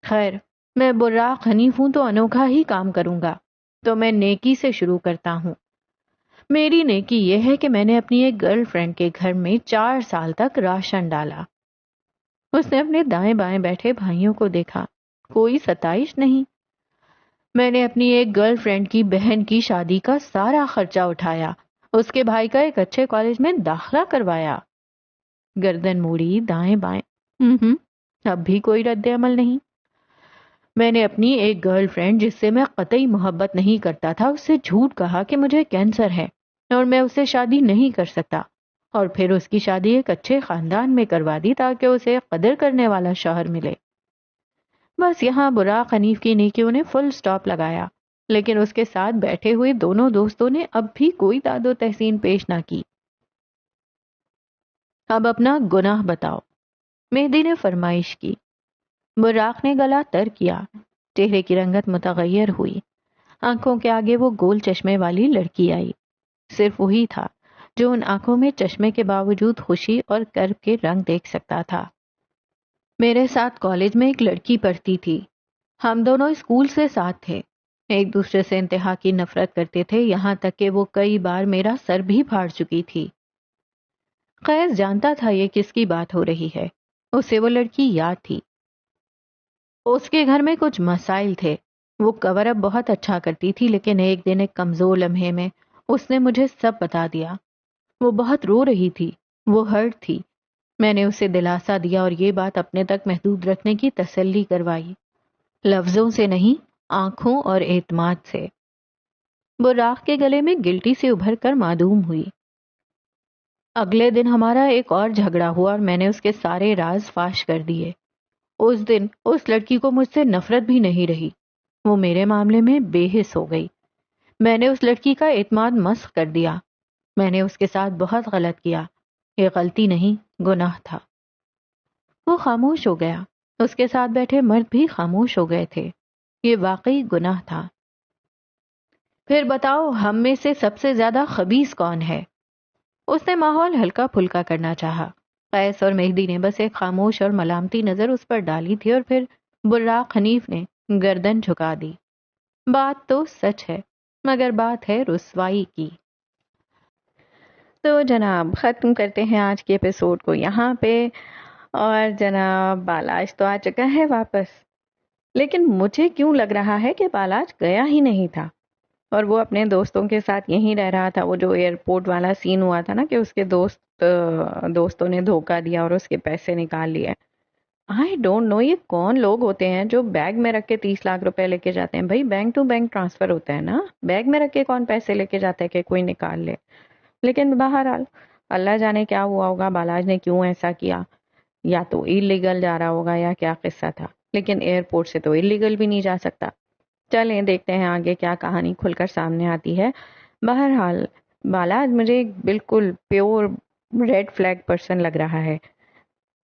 خیر، میں براق حنیف ہوں تو انوکھا ہی کام کروں گا، تو میں نیکی سے شروع کرتا ہوں۔ میری نیکی یہ ہے کہ میں نے اپنی ایک گرل فرینڈ کے گھر میں 4 سال تک راشن ڈالا۔ اس نے اپنے دائیں بائیں بیٹھے بھائیوں کو دیکھا، کوئی ستائش نہیں۔ میں نے اپنی ایک گرل فرینڈ کی بہن کی شادی کا سارا خرچہ اٹھایا، اس کے بھائی کا ایک اچھے کالج میں داخلہ کروایا۔ گردن موڑی دائیں بائیں۔ اب بھی کوئی رد عمل نہیں۔ میں نے اپنی ایک گرل فرینڈ جس سے میں قطعی محبت نہیں کرتا تھا، اس سے جھوٹ کہا کہ مجھے کینسر ہے اور میں اس سے شادی نہیں کر سکتا، اور پھر اس کی شادی ایک اچھے خاندان میں کروا دی تاکہ اسے قدر کرنے والا شوہر ملے۔ بس یہاں براق حنیف کی نیکیوں نے فل سٹاپ لگایا، لیکن اس کے ساتھ بیٹھے ہوئے دونوں دوستوں نے اب بھی کوئی داد و تحسین پیش نہ کی۔ اب اپنا گناہ بتاؤ، مہدی نے فرمائش کی۔ براق نے گلا تر کیا، چہرے کی رنگت متغیر ہوئی۔ آنکھوں کے آگے وہ گول چشمے والی لڑکی آئی۔ صرف وہی تھا جو ان آنکھوں میں چشمے کے باوجود خوشی اور کرب کے رنگ دیکھ سکتا تھا۔ میرے ساتھ کالج میں ایک لڑکی پڑھتی تھی، ہم دونوں اسکول سے ساتھ تھے، ایک دوسرے سے انتہا کی نفرت کرتے تھے، یہاں تک کہ وہ کئی بار میرا سر بھی پھاڑ چکی تھی۔ قیس جانتا تھا یہ کس کی بات ہو رہی ہے، اسے وہ لڑکی یاد تھی۔ اس کے گھر میں کچھ مسائل تھے، وہ کور اپ بہت اچھا کرتی تھی، لیکن ایک دن ایک کمزور لمحے میں اس نے مجھے سب بتا دیا۔ وہ بہت رو رہی تھی، وہ ہرٹ تھی۔ میں نے اسے دلاسا دیا اور یہ بات اپنے تک محدود رکھنے کی تسلی کروائی، لفظوں سے نہیں، آنکھوں اور اعتماد سے۔ براق کے گلے میں گلٹی سے ابھر کر معدوم ہوئی۔ اگلے دن ہمارا ایک اور جھگڑا ہوا اور میں نے اس کے سارے راز فاش کر دیے۔ اس دن اس لڑکی کو مجھ سے نفرت بھی نہیں رہی، وہ میرے معاملے میں بے حس ہو گئی۔ میں نے اس لڑکی کا اعتماد مسخ کر دیا۔ میں نے اس کے ساتھ بہت غلط کیا، یہ غلطی نہیں، گناہ تھا۔ وہ خاموش ہو گیا، اس کے ساتھ بیٹھے مرد بھی خاموش ہو گئے تھے۔ یہ واقعی گناہ تھا۔ پھر بتاؤ، ہم میں سے سب سے زیادہ خبیث کون ہے؟ اس نے ماحول ہلکا پھلکا کرنا چاہا۔ قیس اور مہدی نے بس ایک خاموش اور ملامتی نظر اس پر ڈالی تھی، اور پھر براق حنیف نے گردن جھکا دی۔ بات تو سچ ہے، مگر بات ہے رسوائی کی۔ تو جناب ختم کرتے ہیں آج کے ایپیسوڈ کو یہاں پہ، اور جناب بالاج تو آ چکا ہے واپس، لیکن مجھے کیوں لگ رہا ہے کہ بالاج گیا ہی نہیں تھا اور وہ اپنے دوستوں کے ساتھ یہیں رہ رہا تھا۔ وہ جو ایئرپورٹ والا سین ہوا تھا نا کہ اس کے دوستوں نے دھوکہ دیا اور اس کے پیسے نکال لیے۔ آئی ڈونٹ نو یہ کون لوگ ہوتے ہیں جو بیگ میں رکھ کے 30 لاکھ روپے لے کے جاتے ہیں؟ بھائی بینک ٹو بینک ٹرانسفر ہوتا ہے نا، بیگ میں رکھ کے کون پیسے لے کے جاتا ہے کہ کوئی نکال لے؟ لیکن بہرحال اللہ جانے کیا ہوا ہوگا، بالاج نے کیوں ایسا کیا، یا تو اللیگل جا رہا ہوگا یا کیا قصہ تھا، لیکن ایئرپورٹ سے تو اللیگل بھی نہیں جا سکتا۔ چلیں دیکھتے ہیں آگے کیا کہانی کھل کر سامنے آتی ہے۔ بہرحال بالاج مجھے بالکل پیور ریڈ فلیگ پرسن لگ رہا ہے،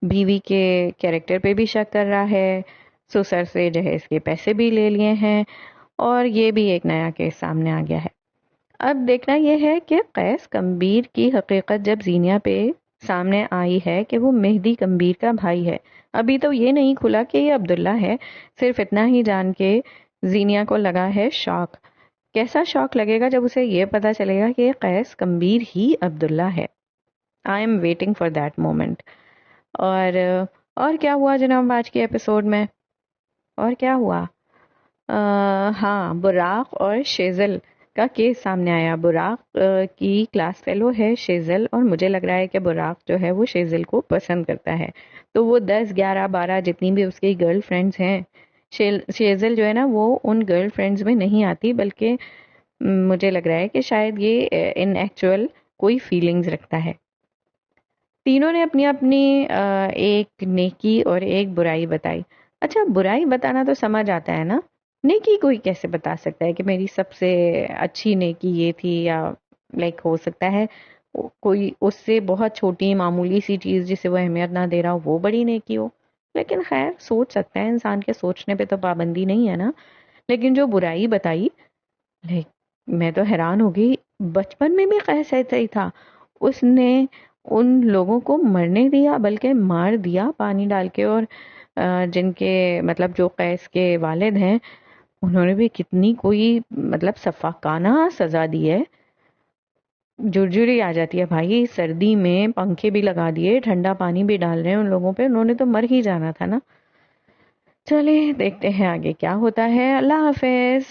بیوی کے کیریکٹر پہ بھی شک کر رہا ہے، سسر سے جہیز کے پیسے بھی لے لیے ہیں، اور یہ بھی ایک نیا کیس سامنے آ گیا ہے۔ اب دیکھنا یہ ہے کہ قیس کمبیر کی حقیقت جب زینیا پہ سامنے آئی ہے کہ وہ مہدی کمبیر کا بھائی ہے، ابھی تو یہ نہیں کھلا کہ یہ عبداللہ ہے، صرف اتنا ہی جان کے زینیا کو لگا ہے شوق۔ کیسا شوق لگے گا جب اسے یہ پتا چلے گا کہ قیس کمبیر ہی عبداللہ ہے۔ I am waiting for that moment. اور کیا ہوا جناب آج کے ایپیسوڈ میں؟ اور کیا ہوا؟ ہاں، براق اور شیزل کا کیس سامنے آیا. براق کی کلاس فیلو ہے شیزل، اور مجھے لگ رہا ہے کہ براق جو ہے وہ شیزل کو پسند کرتا ہے. تو وہ 10 11 12 جتنی بھی اس کی گرل فرینڈز ہیں، شیزل جو ہے نا وہ ان گرل فرینڈز میں نہیں آتی، بلکہ مجھے لگ رہا ہے کہ شاید یہ ان ایکچوئل کوئی فیلنگز رکھتا ہے. تینوں نے اپنی اپنی ایک نیکی اور ایک برائی بتائی. اچھا، برائی بتانا تو سمجھ آتا ہے نا، نیکی کوئی کیسے بتا سکتا ہے کہ میری سب سے اچھی نیکی یہ تھی؟ یا لائک ہو سکتا ہے کوئی اس سے بہت چھوٹی معمولی سی چیز جسے وہ اہمیت نہ دے رہا ہو وہ بڑی نیکی ہو. لیکن خیر، سوچ سکتا ہے انسان، کے سوچنے پہ تو پابندی نہیں ہے نا. لیکن جو برائی بتائی، لائک میں تو حیران ہو گئی. بچپن میں بھی قیس ایسا ہی تھا. اس نے ان لوگوں کو مرنے دیا، بلکہ مار دیا پانی ڈال کے. اور جن کے مطلب جو قیس کے والد ہیں، انہوں نے بھی کتنی کوئی مطلب سفاکانہ سزا دی ہے. جرجری آ جاتی ہے بھائی. سردی میں پنکھے بھی لگا دیے، ٹھنڈا پانی بھی ڈال رہے ہیں ان لوگوں پہ. انہوں نے تو مر ہی جانا تھا نا. چلے دیکھتے ہیں آگے کیا ہوتا ہے. اللہ حافظ.